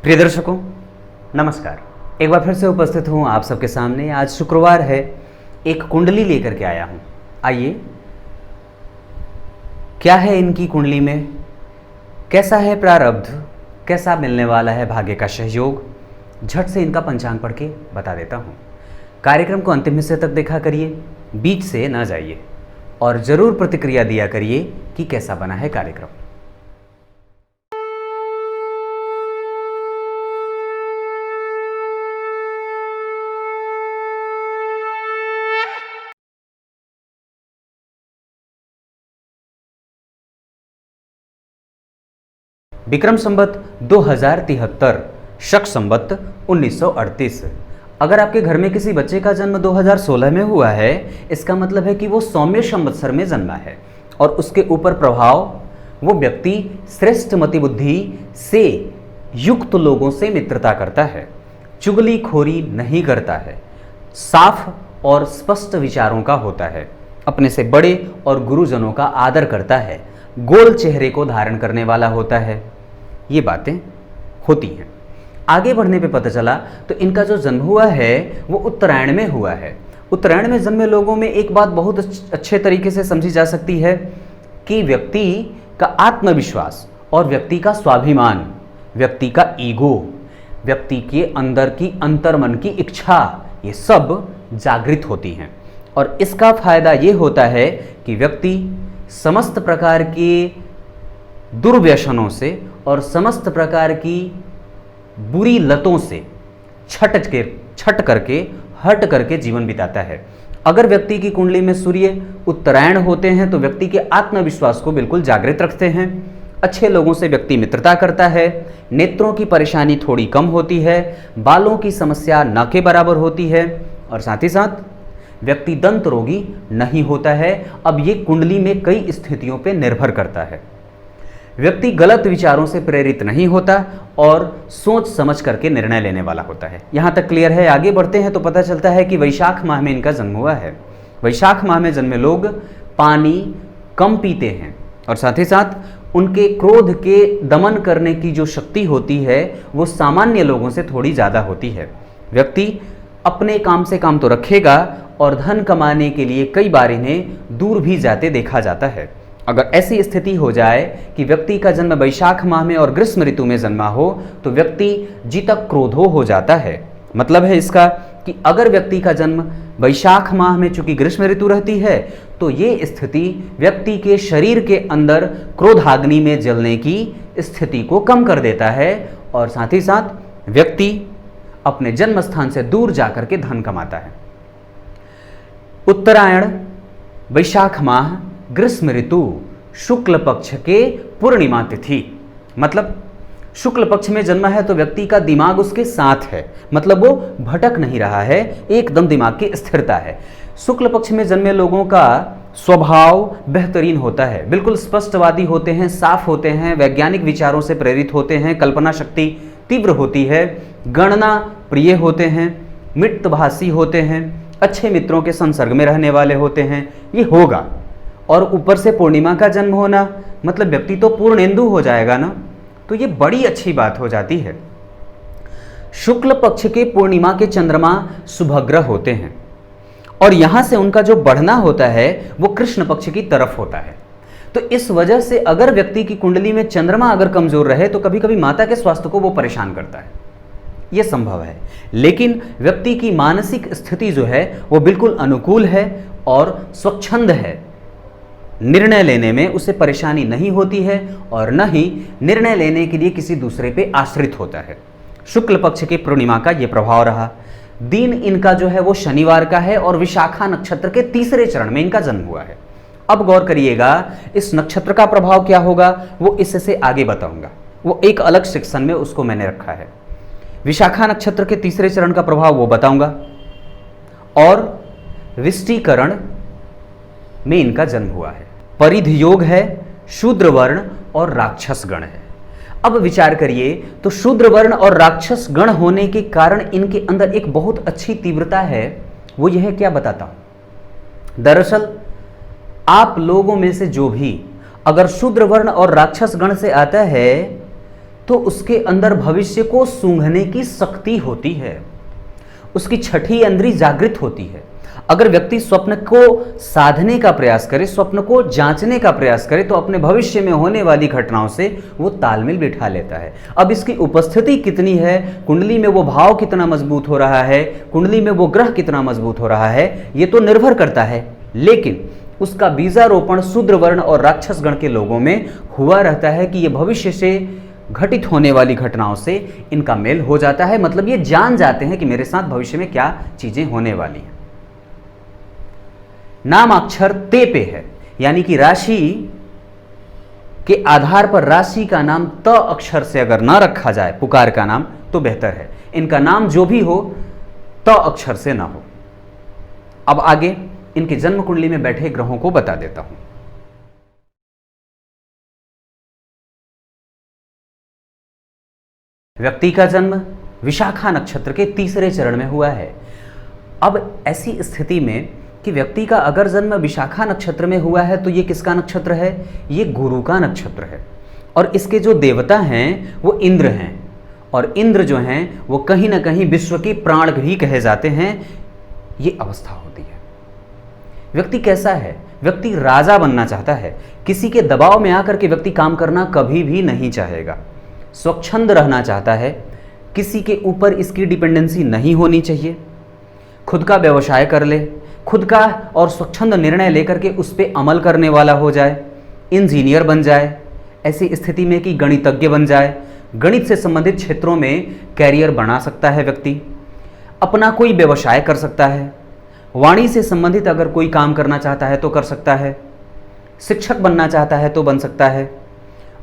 प्रिय दर्शकों नमस्कार। एक बार फिर से उपस्थित हूँ आप सबके सामने। आज शुक्रवार है, एक कुंडली लेकर के आया हूँ। आइए, क्या है इनकी कुंडली में, कैसा है प्रारब्ध, कैसा मिलने वाला है भाग्य का सहयोग, झट से इनका पंचांग पढ़ के बता देता हूँ। कार्यक्रम को अंतिम हिस्से तक देखा करिए, बीच से ना जाइए और ज़रूर प्रतिक्रिया दिया करिए कि कैसा बना है कार्यक्रम। विक्रम संवत 2073, शक संवत 1938। अगर आपके घर में किसी बच्चे का जन्म 2016 में हुआ है, इसका मतलब है कि वो सौम्य संवत्सर में जन्मा है और उसके ऊपर प्रभाव वो व्यक्ति श्रेष्ठ मति बुद्धि से युक्त लोगों से मित्रता करता है, चुगलीखोरी नहीं करता है, साफ और स्पष्ट विचारों का होता है, अपने से बड़े और गुरुजनों का आदर करता है, गोल चेहरे को धारण करने वाला होता है। ये बातें होती हैं। आगे बढ़ने पे पता चला तो इनका जो जन्म हुआ है वो उत्तरायण में हुआ है। उत्तरायण में जन्मे लोगों में एक बात बहुत अच्छे तरीके से समझी जा सकती है कि व्यक्ति का आत्मविश्वास और व्यक्ति का स्वाभिमान, व्यक्ति का ईगो, व्यक्ति के अंदर की अंतर्मन की इच्छा, ये सब जागृत होती हैं और इसका फायदा ये होता है कि व्यक्ति समस्त प्रकार के दुर्व्यसनों से और समस्त प्रकार की बुरी लतों से छट करके हट करके जीवन बिताता है। अगर व्यक्ति की कुंडली में सूर्य उत्तरायण होते हैं तो व्यक्ति के आत्मविश्वास को बिल्कुल जागृत रखते हैं, अच्छे लोगों से व्यक्ति मित्रता करता है, नेत्रों की परेशानी थोड़ी कम होती है, बालों की समस्या न के बराबर होती है और साथ ही साथ व्यक्ति दंत रोगी नहीं होता है। अब ये कुंडली में कई स्थितियों पर निर्भर करता है। व्यक्ति गलत विचारों से प्रेरित नहीं होता और सोच समझ करके निर्णय लेने वाला होता है। यहाँ तक क्लियर है। आगे बढ़ते हैं तो पता चलता है कि वैशाख माह में इनका जन्म हुआ है। वैशाख माह में जन्मे लोग पानी कम पीते हैं और साथ ही साथ उनके क्रोध के दमन करने की जो शक्ति होती है वो सामान्य लोगों से थोड़ी ज़्यादा होती है। व्यक्ति अपने काम से काम तो रखेगा और धन कमाने के लिए कई बार इन्हें दूर भी जाते देखा जाता है। अगर ऐसी स्थिति हो जाए कि व्यक्ति का जन्म वैशाख माह में और ग्रीष्म ऋतु में जन्मा हो तो व्यक्ति जितक क्रोधो हो जाता है। मतलब है इसका कि अगर व्यक्ति का जन्म वैशाख माह में चूंकि ग्रीष्म ऋतु रहती है तो ये स्थिति व्यक्ति के शरीर के अंदर क्रोधाग्नि में जलने की स्थिति को कम कर देता है और साथ ही साथ व्यक्ति अपने जन्म स्थान से दूर जाकर के धन कमाता है। उत्तरायण, वैशाख माह, ग्रीष्म ऋतु, शुक्ल पक्ष के पूर्णिमा तिथि, मतलब शुक्ल पक्ष में जन्मा है तो व्यक्ति का दिमाग उसके साथ है, मतलब वो भटक नहीं रहा है, एकदम दिमाग की स्थिरता है। शुक्ल पक्ष में जन्मे लोगों का स्वभाव बेहतरीन होता है, बिल्कुल स्पष्टवादी होते हैं, साफ होते हैं, वैज्ञानिक विचारों से प्रेरित होते हैं, कल्पना शक्ति तीव्र होती है, गणना प्रिय होते हैं, मितभाषी होते हैं, अच्छे मित्रों के संसर्ग में रहने वाले होते हैं। ये होगा। और ऊपर से पूर्णिमा का जन्म होना मतलब व्यक्ति तो पूर्णेंदु हो जाएगा ना, तो ये बड़ी अच्छी बात हो जाती है। शुक्ल पक्ष के पूर्णिमा के चंद्रमा शुभग्रह होते हैं और यहां से उनका जो बढ़ना होता है वो कृष्ण पक्ष की तरफ होता है। तो इस वजह से अगर व्यक्ति की कुंडली में चंद्रमा अगर कमजोर रहे तो कभी कभी माता के स्वास्थ्य को वो परेशान करता है, यह संभव है। लेकिन व्यक्ति की मानसिक स्थिति जो है वो बिल्कुल अनुकूल है और स्वच्छंद है, निर्णय लेने में उसे परेशानी नहीं होती है और न ही निर्णय लेने के लिए किसी दूसरे पे आश्रित होता है। शुक्ल पक्ष के पूर्णिमा का यह प्रभाव रहा। दिन इनका जो है वो शनिवार का है और विशाखा नक्षत्र के तीसरे चरण में इनका जन्म हुआ है। अब गौर करिएगा, इस नक्षत्र का प्रभाव क्या होगा वो इससे आगे बताऊंगा, वो एक अलग सेक्शन में उसको मैंने रखा है। विशाखा नक्षत्र के तीसरे चरण का प्रभाव वो बताऊंगा और विष्टिकरण में इनका जन्म हुआ है। परिध योग है, शूद्र वर्ण और राक्षस गण है। अब विचार करिए तो शूद्र वर्ण और राक्षस गण होने के कारण इनके अंदर एक बहुत अच्छी तीव्रता है। वो यह क्या बताता हूं। दरअसल आप लोगों में से जो भी अगर शूद्र वर्ण और राक्षस गण से आता है तो उसके अंदर भविष्य को सूंघने की शक्ति होती है, उसकी छठी इंद्री जागृत होती है। अगर व्यक्ति स्वप्न को साधने का प्रयास करे, स्वप्न को जांचने का प्रयास करे, तो अपने भविष्य में होने वाली घटनाओं से वो तालमेल बिठा लेता है। अब इसकी उपस्थिति कितनी है, कुंडली में वो भाव कितना मजबूत हो रहा है, कुंडली में वो ग्रह कितना मजबूत हो रहा है, ये तो निर्भर करता है। लेकिन उसका बीजारोपण शूद्र वर्ण और राक्षस गण के लोगों में हुआ रहता है कि ये भविष्य से घटित होने वाली घटनाओं से इनका मेल हो जाता है। मतलब ये जान जाते हैं कि मेरे साथ भविष्य में क्या चीजें होने वाली हैं। नाम अक्षर ते पे है, यानी कि राशि के आधार पर राशि का नाम त अक्षर से अगर ना रखा जाए, पुकार का नाम, तो बेहतर है। इनका नाम जो भी हो त अक्षर से ना हो। अब आगे इनके जन्म कुंडली में बैठे ग्रहों को बता देता हूं। व्यक्ति का जन्म विशाखा नक्षत्र के तीसरे चरण में हुआ है। अब ऐसी स्थिति में कि व्यक्ति का अगर जन्म विशाखा नक्षत्र में हुआ है तो ये किसका नक्षत्र है? ये गुरु का नक्षत्र है। और इसके जो देवता हैं वो इंद्र हैं, और इंद्र जो हैं वो कहीं ना कहीं विश्व के प्राण भी कहे जाते हैं। ये अवस्था होती है। व्यक्ति कैसा है? व्यक्ति राजा बनना चाहता है। किसी के दबाव में आकर के व्यक्ति काम करना कभी भी नहीं चाहेगा। स्वच्छंद रहना चाहता है, किसी के ऊपर इसकी डिपेंडेंसी नहीं होनी चाहिए। खुद का व्यवसाय कर ले, खुद का और स्वच्छंद निर्णय लेकर के उस पर अमल करने वाला हो जाए, इंजीनियर बन जाए, ऐसी स्थिति में कि गणितज्ञ बन जाए, गणित से संबंधित क्षेत्रों में कैरियर बना सकता है व्यक्ति, अपना कोई व्यवसाय कर सकता है, वाणी से संबंधित अगर कोई काम करना चाहता है तो कर सकता है, शिक्षक बनना चाहता है तो बन सकता है,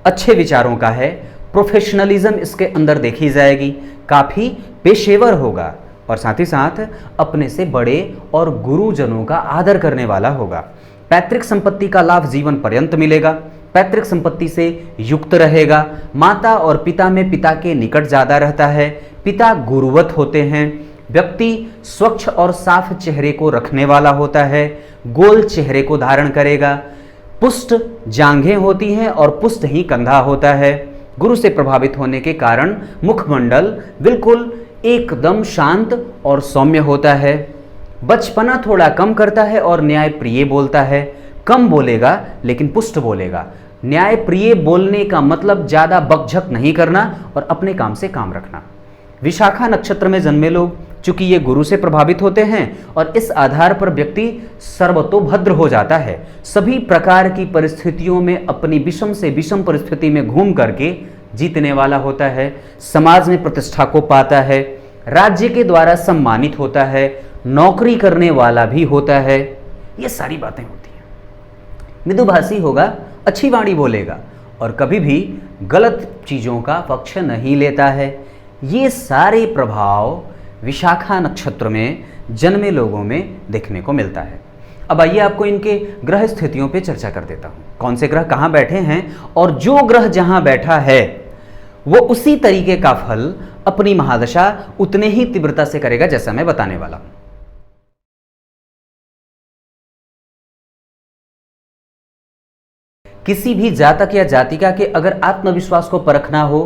अच्छे विचारों का है, प्रोफेशनलिज्म इसके अंदर देखी जाएगी, काफ़ी पेशेवर होगा और साथ ही साथ अपने से बड़े और गुरुजनों का आदर करने वाला होगा। पैतृक संपत्ति का लाभ जीवन पर्यंत मिलेगा, पैतृक संपत्ति से युक्त रहेगा। माता और पिता में पिता के निकट ज़्यादा रहता है, पिता गुरुवत होते हैं। व्यक्ति स्वच्छ और साफ चेहरे को रखने वाला होता है, गोल चेहरे को धारण करेगा, पुष्ट जांघें होती हैं और पुष्ट ही कंधा होता है। गुरु से प्रभावित होने के कारण मुखमंडल बिल्कुल एकदम शांत और सौम्य होता है। बचपना थोड़ा कम करता है और न्याय प्रिय बोलता है। कम बोलेगा लेकिन पुष्ट बोलेगा। न्याय प्रिय बोलने का मतलब ज़्यादा बकझक नहीं करना और अपने काम से काम रखना। विशाखा नक्षत्र में जन्मे लोग, चूंकि ये गुरु से प्रभावित होते हैं और इस आधार पर व्यक्ति सर्वतोभद्र हो जाता है। सभी प्रकार की परिस्थितियों में अपनी विषम से विषम परिस्थिति में घूम करके जीतने वाला होता है, समाज में प्रतिष्ठा को पाता है, राज्य के द्वारा सम्मानित होता है, नौकरी करने वाला भी होता है। ये सारी बातें होती हैं। मृदुभाषी होगा, अच्छी वाणी बोलेगा और कभी भी गलत चीज़ों का पक्ष नहीं लेता है। ये सारे प्रभाव विशाखा नक्षत्र में जन्मे लोगों में देखने को मिलता है। अब आइए आपको इनके ग्रह स्थितियों पे चर्चा कर देता हूँ, कौन से ग्रह कहाँ बैठे हैं और जो ग्रह जहाँ बैठा है वो उसी तरीके का फल अपनी महादशा उतने ही तीव्रता से करेगा जैसा मैं बताने वाला हूं। किसी भी जातक या जातिका के अगर आत्मविश्वास को परखना हो,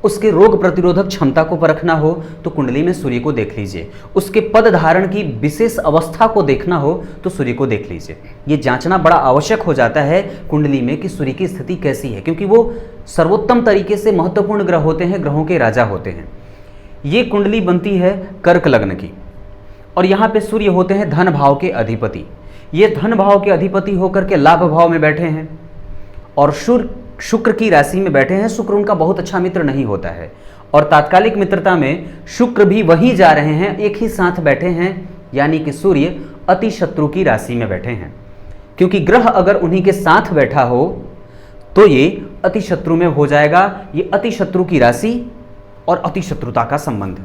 उसके रोग प्रतिरोधक क्षमता को परखना हो तो कुंडली में सूर्य को देख लीजिए। उसके पद धारण की विशेष अवस्था को देखना हो तो सूर्य को देख लीजिए। ये जांचना बड़ा आवश्यक हो जाता है कुंडली में कि सूर्य की स्थिति कैसी है, क्योंकि वो सर्वोत्तम तरीके से महत्वपूर्ण ग्रह होते हैं, ग्रहों के राजा होते हैं। ये कुंडली बनती है कर्क लग्न की और यहाँ पे सूर्य होते हैं धन भाव के अधिपति। ये धन भाव के अधिपति होकर के लाभ भाव में बैठे हैं और शुक्र की राशि में बैठे हैं। शुक्र उनका बहुत अच्छा मित्र नहीं होता है और तात्कालिक मित्रता में शुक्र भी वहीं जा रहे हैं, एक ही साथ बैठे हैं, यानी कि सूर्य अति शत्रु की राशि में बैठे हैं। क्योंकि ग्रह अगर उन्हीं के साथ बैठा हो तो ये अति शत्रु में हो जाएगा। ये अति शत्रु की राशि और अति शत्रुता का संबंध।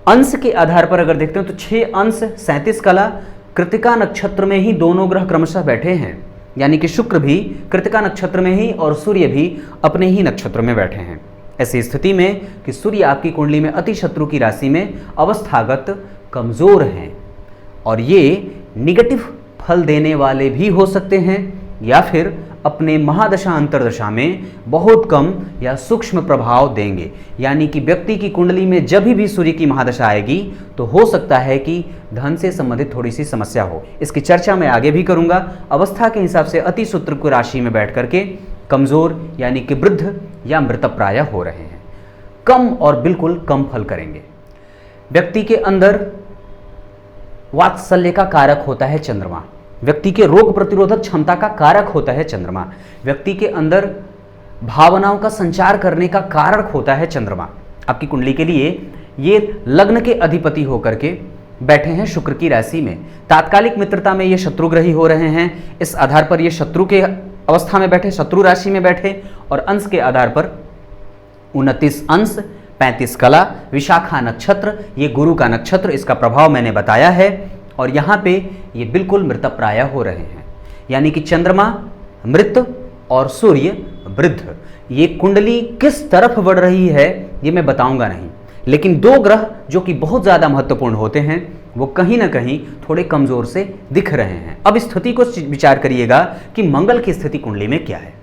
अंश के आधार पर अगर देखते हैं तो 6 अंश 37 कला कृतिका नक्षत्र में ही दोनों ग्रह क्रमशः बैठे हैं, यानी कि शुक्र भी कृतिका नक्षत्र में ही और सूर्य भी अपने ही नक्षत्र में बैठे हैं। ऐसी स्थिति में कि सूर्य आपकी कुंडली में अति शत्रु की राशि में अवस्थागत कमजोर हैं और ये निगेटिव फल देने वाले भी हो सकते हैं या फिर अपने महादशा अंतर्दशा में बहुत कम या सूक्ष्म प्रभाव देंगे। यानी कि व्यक्ति की कुंडली में जब भी सूर्य की महादशा आएगी तो हो सकता है कि धन से संबंधित थोड़ी सी समस्या हो। इसकी चर्चा मैं आगे भी करूंगा। अवस्था के हिसाब से अति सूत्र की राशि में बैठ करके कमजोर यानी कि वृद्ध या मृतप्राय हो रहे हैं, कम और बिल्कुल कम फल करेंगे। व्यक्ति के अंदर वात्सल्य का कारक होता है चंद्रमा, व्यक्ति के रोग प्रतिरोधक क्षमता का कारक होता है चंद्रमा, व्यक्ति के अंदर भावनाओं का संचार करने का कारक होता है चंद्रमा। आपकी कुंडली के लिए ये लग्न के अधिपति होकर के बैठे हैं शुक्र की राशि में। तात्कालिक मित्रता में ये शत्रुग्रही हो रहे हैं, इस आधार पर ये शत्रु के अवस्था में बैठे, शत्रु राशि में बैठे, और अंश के आधार पर 29 अंश, 35 कला, विशाखा नक्षत्र, ये गुरु का नक्षत्र, इसका प्रभाव मैंने बताया है। और यहाँ पे ये बिल्कुल मृतप्राय हो रहे हैं, यानी कि चंद्रमा मृत और सूर्य वृद्ध। ये कुंडली किस तरफ बढ़ रही है ये मैं बताऊंगा नहीं, लेकिन दो ग्रह जो कि बहुत ज़्यादा महत्वपूर्ण होते हैं वो कहीं ना कहीं थोड़े कमज़ोर से दिख रहे हैं। अब स्थिति को विचार करिएगा कि मंगल की स्थिति कुंडली में क्या है।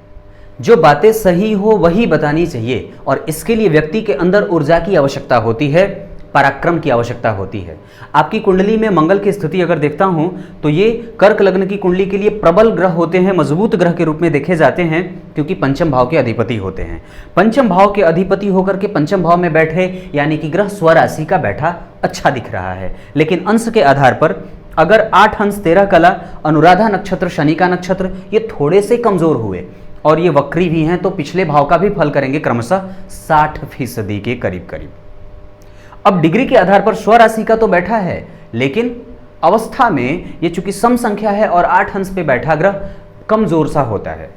जो बातें सही हो वही बतानी चाहिए, और इसके लिए व्यक्ति के अंदर ऊर्जा की आवश्यकता होती है, पराक्रम की आवश्यकता होती है। आपकी कुंडली में मंगल की स्थिति अगर देखता हूं तो ये कर्क लग्न की कुंडली के लिए प्रबल ग्रह होते हैं, मजबूत ग्रह के रूप में देखे जाते हैं, क्योंकि पंचम भाव के अधिपति होते हैं। पंचम भाव के अधिपति होकर के पंचम भाव में बैठे, यानी कि ग्रह स्वराशि का बैठा अच्छा दिख रहा है। लेकिन अंश के आधार पर अगर 8 अंश 13 कला, अनुराधा नक्षत्र, शनि का नक्षत्र, ये थोड़े से कमजोर हुए और ये वक्री भी हैं, तो पिछले भाव का भी फल करेंगे क्रमशः 60% के करीब करीब। अब डिग्री के आधार पर स्वराशि का तो बैठा है, लेकिन अवस्था में ये चूंकि सम संख्या है और 8 अंश पे बैठा ग्रह कमजोर सा होता है,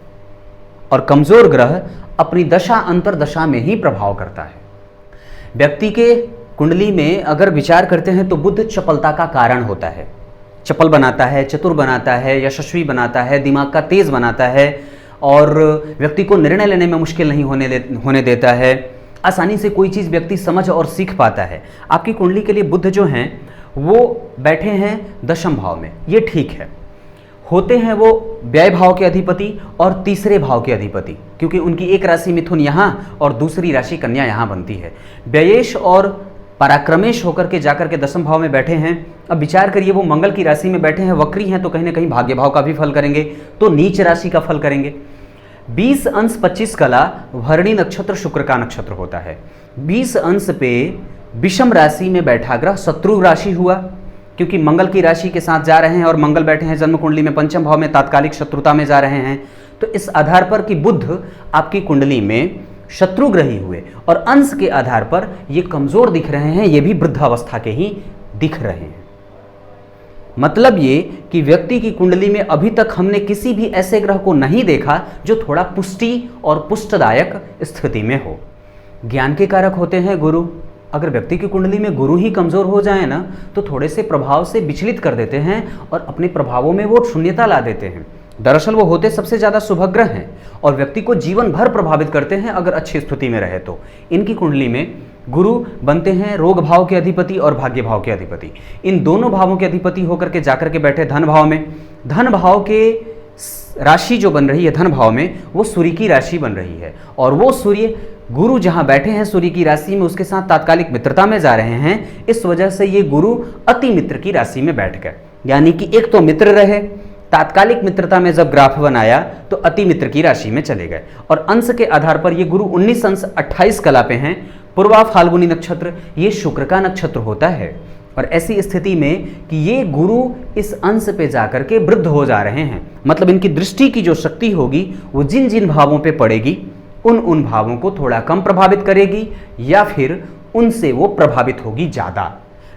और कमजोर ग्रह अपनी दशा अंतर्दशा में ही प्रभाव करता है। व्यक्ति के कुंडली में अगर विचार करते हैं तो बुध चपलता का कारण होता है, चपल बनाता है, चतुर बनाता है, यशस्वी बनाता है, दिमाग का तेज बनाता है, और व्यक्ति को निर्णय लेने में मुश्किल नहीं होने देता है। आसानी से कोई चीज़ व्यक्ति समझ और सीख पाता है। आपकी कुंडली के लिए बुध जो हैं वो बैठे हैं दशम भाव में, ये ठीक है। होते हैं वो व्यय भाव के अधिपति और तीसरे भाव के अधिपति, क्योंकि उनकी एक राशि मिथुन यहाँ और दूसरी राशि कन्या यहाँ बनती है। व्ययेश और पराक्रमेश होकर के जाकर के दशम भाव में बैठे हैं। अब विचार करिए, वो मंगल की राशि में बैठे हैं, वक्री हैं, तो कहीं ना कहीं भाग्य भाव का भी फल करेंगे, तो नीच राशि का फल करेंगे। 20 अंश 25 कला भरणी नक्षत्र शुक्र का नक्षत्र होता है। 20 अंश पे विषम राशि में बैठा ग्रह शत्रु राशि हुआ, क्योंकि मंगल की राशि के साथ जा रहे हैं और मंगल बैठे हैं जन्म कुंडली में पंचम भाव में, तात्कालिक शत्रुता में जा रहे हैं। तो इस आधार पर कि बुध आपकी कुंडली में शत्रुग्रही हुए और अंश के आधार पर ये कमजोर दिख रहे हैं, ये भी वृद्धावस्था के ही दिख रहे हैं। मतलब ये कि व्यक्ति की कुंडली में अभी तक हमने किसी भी ऐसे ग्रह को नहीं देखा जो थोड़ा पुष्टि और पुष्टदायक स्थिति में हो। ज्ञान के कारक होते हैं गुरु। अगर व्यक्ति की कुंडली में गुरु ही कमजोर हो जाए ना, तो थोड़े से प्रभाव से विचलित कर देते हैं और अपने प्रभावों में वो शून्यता ला देते हैं। दरअसल वो होते सबसे ज़्यादा शुभग्रह हैं और व्यक्ति को जीवन भर प्रभावित करते हैं अगर अच्छी स्थिति में रहे तो। इनकी कुंडली में गुरु बनते हैं रोग भाव के अधिपति और भाग्य भाव के अधिपति। इन दोनों भावों के अधिपति होकर के जाकर के बैठे धन भाव में। धन भाव के राशि जो बन रही है धन भाव में, वो सूर्य की राशि बन रही है, और वो सूर्य गुरु जहां बैठे हैं सूर्य की राशि में, उसके साथ तात्कालिक मित्रता में जा रहे हैं। इस वजह से ये गुरु अति मित्र की राशि में बैठ गए, यानी कि एक तो मित्र रहे, तात्कालिक मित्रता में जब ग्राफ बनाया तो अति मित्र की राशि में चले गए, और अंश के आधार पर ये गुरु 19 अंश 28 कला पे हैं। पूर्वा फाल्गुनी नक्षत्र ये शुक्र का नक्षत्र होता है, और ऐसी स्थिति में कि ये गुरु इस अंश पे जाकर के वृद्ध हो जा रहे हैं, मतलब इनकी दृष्टि की जो शक्ति होगी वो जिन जिन भावों पे पड़ेगी उन भावों को थोड़ा कम प्रभावित करेगी, या फिर उनसे वो प्रभावित होगी ज़्यादा।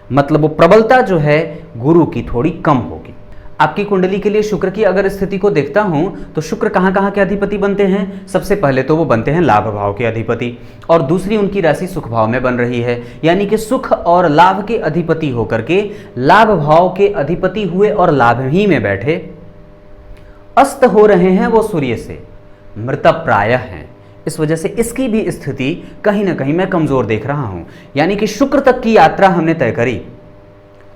मतलब वो प्रबलता जो है गुरु की थोड़ी कम होगी। आपकी कुंडली के लिए शुक्र की अगर स्थिति को देखता हूं तो शुक्र कहां कहां के अधिपति बनते हैं। सबसे पहले तो वो बनते हैं लाभ भाव के अधिपति, और दूसरी उनकी राशि सुख भाव में बन रही है, यानी कि सुख और लाभ के अधिपति होकर के लाभ भाव के अधिपति हुए और लाभ ही में बैठे। अस्त हो रहे हैं वो सूर्य से, मृतप्राय हैं। इस वजह से इसकी भी स्थिति कहीं ना कहीं मैं कमजोर देख रहा हूं, यानी कि शुक्र तक की यात्रा हमने तय करी,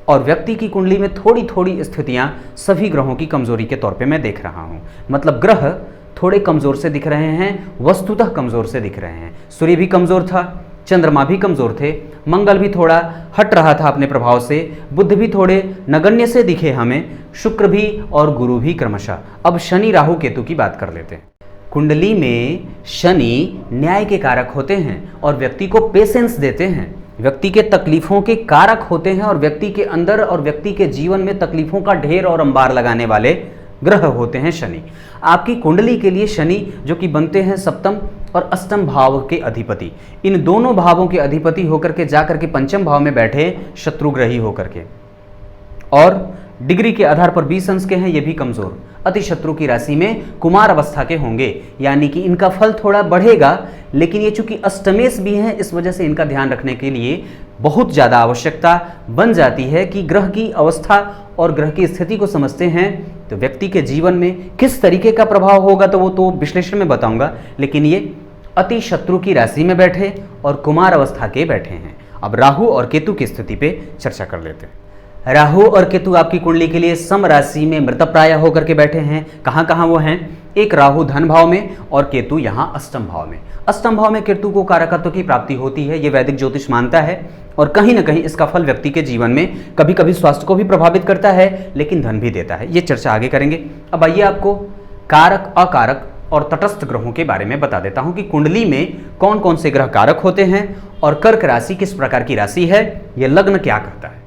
और व्यक्ति की कुंडली में थोड़ी थोड़ी स्थितियां सभी ग्रहों की कमजोरी के तौर पे मैं देख रहा हूं। मतलब ग्रह थोड़े कमजोर से दिख रहे हैं, वस्तुतः कमजोर से दिख रहे हैं। सूर्य भी कमजोर था, चंद्रमा भी कमजोर थे, मंगल भी थोड़ा हट रहा था अपने प्रभाव से, बुध भी थोड़े नगण्य से दिखे हमें, शुक्र भी और गुरु भी क्रमशः। अब शनि राहु केतु की बात कर लेते हैं। कुंडली में शनि न्याय के कारक होते हैं और व्यक्ति को पेशेंस देते हैं, व्यक्ति के तकलीफों के कारक होते हैं और व्यक्ति के अंदर और व्यक्ति के जीवन में तकलीफों का ढेर और अंबार लगाने वाले ग्रह होते हैं शनि। आपकी कुंडली के लिए शनि जो कि बनते हैं सप्तम और अष्टम भाव के अधिपति, इन दोनों भावों के अधिपति होकर के जाकर के पंचम भाव में बैठे शत्रुग्रही होकर के, और डिग्री के आधार पर 20 अंश के हैं, ये भी कमजोर, अति शत्रु की राशि में कुमार अवस्था के होंगे, यानी कि इनका फल थोड़ा बढ़ेगा, लेकिन ये चूंकि अष्टमेश भी हैं, इस वजह से इनका ध्यान रखने के लिए बहुत ज़्यादा आवश्यकता बन जाती है कि ग्रह की अवस्था और ग्रह की स्थिति को समझते हैं तो व्यक्ति के जीवन में किस तरीके का प्रभाव होगा तो वो तो विश्लेषण में बताऊंगा, लेकिन ये अति शत्रु की राशि में बैठे और कुमार अवस्था के बैठे हैं। अब राहु और केतु की स्थिति पे चर्चा कर लेते हैं। राहु और केतु आपकी कुंडली के लिए सम राशि में मृतप्राय होकर के बैठे हैं। कहाँ कहाँ वो हैं? एक राहु धन भाव में और केतु यहाँ अष्टम भाव में। अष्टम भाव में केतु को कारकत्व की प्राप्ति होती है, ये वैदिक ज्योतिष मानता है, और कहीं ना कहीं इसका फल व्यक्ति के जीवन में कभी कभी स्वास्थ्य को भी प्रभावित करता है, लेकिन धन भी देता है। ये चर्चा आगे करेंगे। अब आइए आपको कारक, अकारक और तटस्थ ग्रहों के बारे में बता देता हूं कि कुंडली में कौन कौन से ग्रह कारक होते हैं और कर्क राशि किस प्रकार की राशि है, यह लग्न क्या करता है।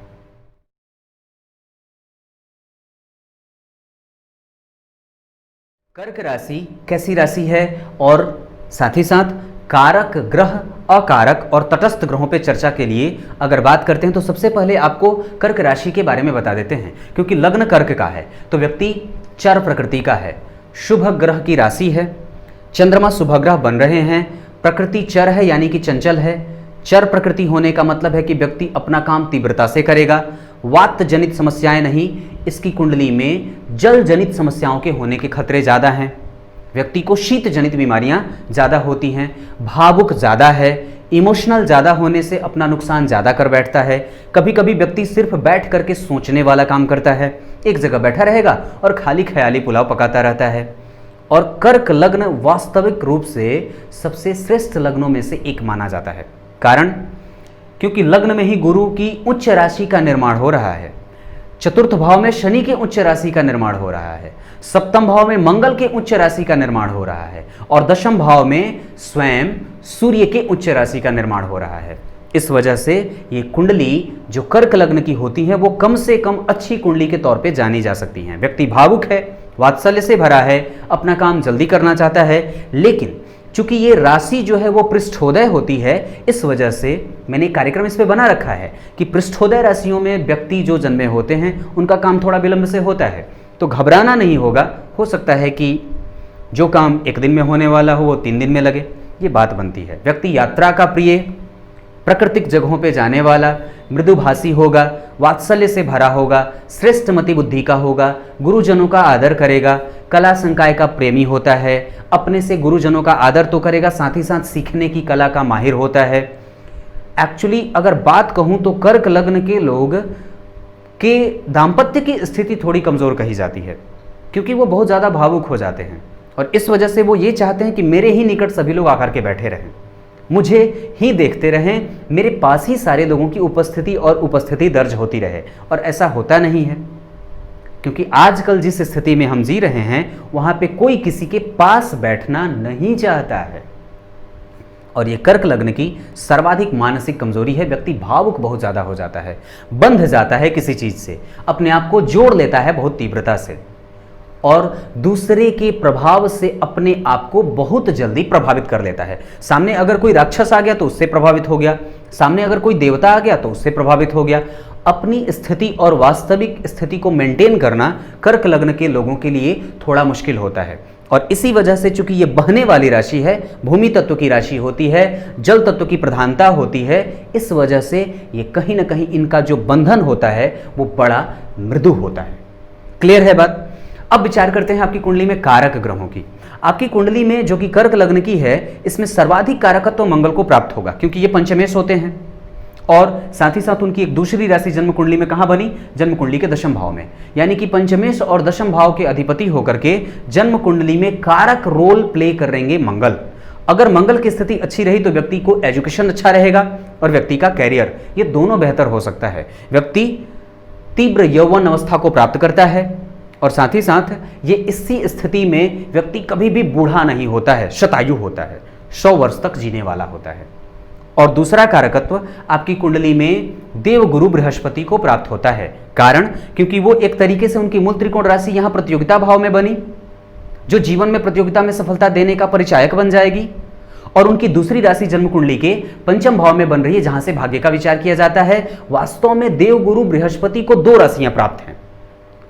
कर्क राशि कैसी राशि है और साथ ही साथ कारक ग्रह, अकारक और तटस्थ ग्रहों पे चर्चा के लिए अगर बात करते हैं तो सबसे पहले आपको कर्क राशि के बारे में बता देते हैं, क्योंकि लग्न कर्क का है तो व्यक्ति चर प्रकृति का है, शुभ ग्रह की राशि है, चंद्रमा शुभ ग्रह बन रहे हैं, प्रकृति चर है यानी कि चंचल है। चर प्रकृति होने का मतलब है कि व्यक्ति अपना काम तीव्रता से करेगा, वात जनित समस्याएं नहीं, इसकी कुंडली में जल जनित समस्याओं के होने के खतरे ज़्यादा हैं, व्यक्ति को शीत जनित बीमारियां ज़्यादा होती हैं, भावुक ज़्यादा है, इमोशनल ज़्यादा होने से अपना नुकसान ज़्यादा कर बैठता है। कभी कभी व्यक्ति सिर्फ बैठ करके सोचने वाला काम करता है, एक जगह बैठा रहेगा और खाली ख्याली पुलाव पकाता रहता है। और कर्क लग्न वास्तविक रूप से सबसे श्रेष्ठ लग्नों में से एक माना जाता है। कारण क्योंकि लग्न में ही गुरु की उच्च राशि का निर्माण हो रहा है, चतुर्थ भाव में शनि के उच्च राशि का निर्माण हो रहा है, सप्तम भाव में मंगल के उच्च राशि का निर्माण हो रहा है और दशम भाव में स्वयं सूर्य के उच्च राशि का निर्माण हो रहा है। इस वजह से ये कुंडली जो कर्क लग्न की होती है वो कम से कम अच्छी कुंडली के तौर पे जानी जा सकती हैं। व्यक्ति भावुक है, वात्सल्य से भरा है, अपना काम जल्दी करना चाहता है, लेकिन चूंकि ये राशि जो है वो पृष्ठोदय होती है, इस वजह से मैंने कार्यक्रम इस पे बना रखा है कि पृष्ठोदय राशियों में व्यक्ति जो जन्मे होते हैं उनका काम थोड़ा विलंब से होता है, तो घबराना नहीं होगा। हो सकता है कि जो काम एक दिन में होने वाला हो वो 3 दिन में लगे, ये बात बनती है। व्यक्ति यात्रा का प्रिय, प्राकृतिक जगहों पे जाने वाला, मृदुभाषी होगा, वात्सल्य से भरा होगा, श्रेष्ठ मति बुद्धि का होगा, गुरुजनों का आदर करेगा, कला संकाय का प्रेमी होता है, अपने से गुरुजनों का आदर तो करेगा, साथ ही साथ सीखने की कला का माहिर होता है। एक्चुअली अगर बात कहूं तो कर्क लग्न के लोग के दाम्पत्य की स्थिति थोड़ी कमजोर कही जाती है, क्योंकि वो बहुत ज़्यादा भावुक हो जाते हैं और इस वजह से वो ये चाहते हैं कि मेरे ही निकट सभी लोग आकर के बैठे रहें, मुझे ही देखते रहें, मेरे पास ही सारे लोगों की उपस्थिति और उपस्थिति दर्ज होती रहे। और ऐसा होता नहीं है, क्योंकि आजकल जिस स्थिति में हम जी रहे हैं वहाँ पे कोई किसी के पास बैठना नहीं चाहता है और ये कर्क लग्न की सर्वाधिक मानसिक कमजोरी है। व्यक्ति भावुक बहुत ज़्यादा हो जाता है, बंध जाता है किसी चीज़ से, अपने आप को जोड़ लेता है बहुत तीव्रता से और दूसरे के प्रभाव से अपने आप को बहुत जल्दी प्रभावित कर लेता है। सामने अगर कोई राक्षस आ गया तो उससे प्रभावित हो गया, सामने अगर कोई देवता आ गया तो उससे प्रभावित हो गया। अपनी स्थिति और वास्तविक स्थिति को मेंटेन करना कर्क लग्न के लोगों के लिए थोड़ा मुश्किल होता है और इसी वजह से चूंकि ये बहने वाली राशि है, भूमि तत्व की राशि होती है, जल तत्व की प्रधानता होती है, इस वजह से ये कहीं ना कहीं इनका जो बंधन होता है वो बड़ा मृदु होता है। क्लियर है बात? अब विचार करते हैं आपकी कुंडली में कारक ग्रहों की। आपकी कुंडली में जो कि कर्क लग्न की है, इसमें सर्वाधिक कारकत्व मंगल को प्राप्त होगा, क्योंकि ये पंचमेश होते हैं और साथ ही साथ उनकी एक दूसरी राशि जन्म कुंडली में कहां बनी, जन्म कुंडली के दशम भाव में। यानी कि पंचमेश और दशम भाव के अधिपति होकर के जन्म कुंडली में कारक रोल प्ले करेंगे मंगल। अगर मंगल की स्थिति अच्छी रही तो व्यक्ति को एजुकेशन अच्छा रहेगा और व्यक्ति का कैरियर ये दोनों बेहतर हो सकता है। व्यक्ति तीव्र यौवन अवस्था को प्राप्त करता है और साथ ही साथ ये इसी स्थिति में व्यक्ति कभी भी बूढ़ा नहीं होता है, शतायु होता है, 100 वर्ष तक जीने वाला होता है। और दूसरा कारकत्व आपकी कुंडली में देवगुरु बृहस्पति को प्राप्त होता है। कारण क्योंकि वो एक तरीके से उनकी मूल त्रिकोण राशि यहां प्रतियोगिता भाव में बनी, जो जीवन में प्रतियोगिता में सफलता देने का परिचायक बन जाएगी। और उनकी दूसरी राशि जन्म कुंडली के पंचम भाव में बन रही है, जहां से भाग्य का विचार किया जाता है। वास्तव में देवगुरु बृहस्पति को 2 राशियां प्राप्त हैं,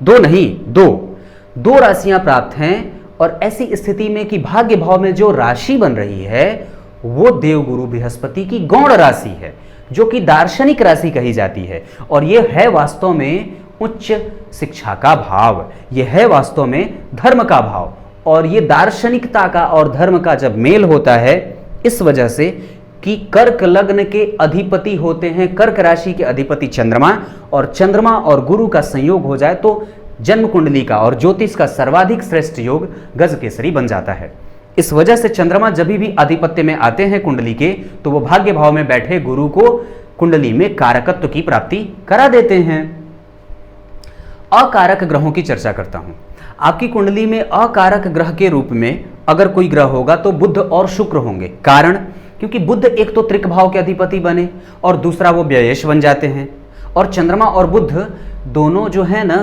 2 नहीं 2 राशियां प्राप्त हैं। और ऐसी स्थिति में कि भाग्य भाव में जो राशि बन रही है वो देवगुरु बृहस्पति की गौण राशि है, जो कि दार्शनिक राशि कही जाती है। और यह है वास्तव में उच्च शिक्षा का भाव, यह है वास्तव में धर्म का भाव। और ये दार्शनिकता का और धर्म का जब मेल होता है, इस वजह से कि कर्क लग्न के अधिपति होते हैं, कर्क राशि के अधिपति चंद्रमा, और चंद्रमा और गुरु का संयोग हो जाए तो जन्म कुंडली का और ज्योतिष का सर्वाधिक श्रेष्ठ योग गज केसरी बन जाता है। इस वजह से चंद्रमा जब भी आधिपत्य में आते हैं कुंडली के, तो वो भाग्य भाव में बैठे गुरु को कुंडली में कारकत्व की प्राप्ति करा देते हैं। अकारक ग्रहों की चर्चा करता हूं। आपकी कुंडली में अकारक ग्रह के रूप में अगर कोई ग्रह होगा तो बुध और शुक्र होंगे। कारण क्योंकि बुध एक तो त्रिक भाव के अधिपति बने और दूसरा वो व्ययेश बन जाते हैं। और चंद्रमा और बुध दोनों जो है ना,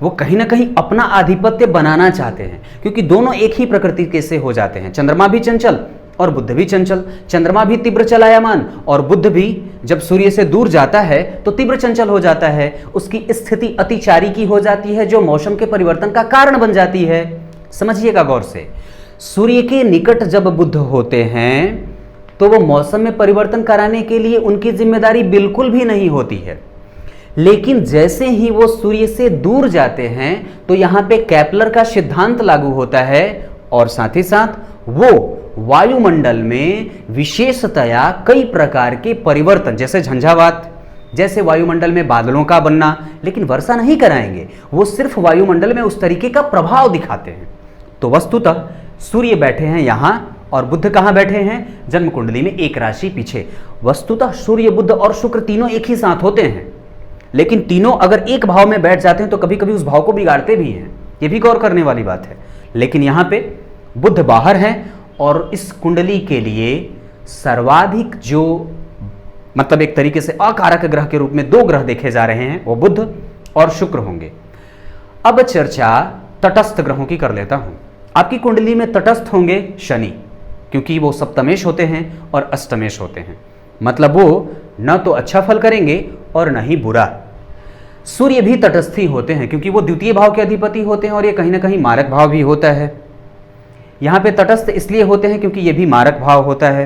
वो कहीं ना कहीं अपना आधिपत्य बनाना चाहते हैं, क्योंकि दोनों एक ही प्रकृति के से हो जाते हैं। चंद्रमा भी चंचल और बुध भी चंचल, चंद्रमा भी तीव्र चलायमान और बुध भी जब सूर्य से दूर जाता है तो तीव्र चंचल हो जाता है। उसकी स्थिति अतिचारी की हो जाती है, जो मौसम के परिवर्तन का कारण बन जाती है। समझिएगा गौर से, सूर्य के निकट जब बुध होते हैं तो वो मौसम में परिवर्तन कराने के लिए उनकी जिम्मेदारी बिल्कुल भी नहीं होती है। लेकिन जैसे ही वो सूर्य से दूर जाते हैं तो यहां पे केपलर का सिद्धांत लागू होता है और साथ ही साथ वो वायुमंडल में विशेषतया कई प्रकार के परिवर्तन, जैसे झंझावात, जैसे वायुमंडल में बादलों का बनना, लेकिन वर्षा नहीं कराएंगे, वो सिर्फ वायुमंडल में उस तरीके का प्रभाव दिखाते हैं। तो वस्तुतः सूर्य बैठे हैं यहां और बुध कहां बैठे हैं, जन्म कुंडली में एक राशि पीछे। वस्तुतः सूर्य, बुध और शुक्र तीनों एक ही साथ होते हैं, लेकिन तीनों अगर एक भाव में बैठ जाते हैं तो कभी कभी उस भाव को बिगाड़ते भी हैं। ये भी गौर करने वाली बात है। लेकिन यहां पे बुध बाहर हैं और इस कुंडली के लिए सर्वाधिक जो मतलब एक तरीके से अकारक ग्रह के रूप में 2 ग्रह देखे जा रहे हैं, वो बुध और शुक्र होंगे। अब चर्चा तटस्थ ग्रहों की कर लेता हूं। आपकी कुंडली में तटस्थ होंगे शनि, क्योंकि वो सप्तमेश होते हैं और अष्टमेश होते हैं। मतलब वो न तो अच्छा फल करेंगे और न ही बुरा। सूर्य भी तटस्थी होते हैं क्योंकि वो द्वितीय भाव के अधिपति होते हैं और ये कहीं ना कहीं मारक भाव भी होता है। यहां पे तटस्थ इसलिए होते हैं क्योंकि ये भी मारक भाव होता है,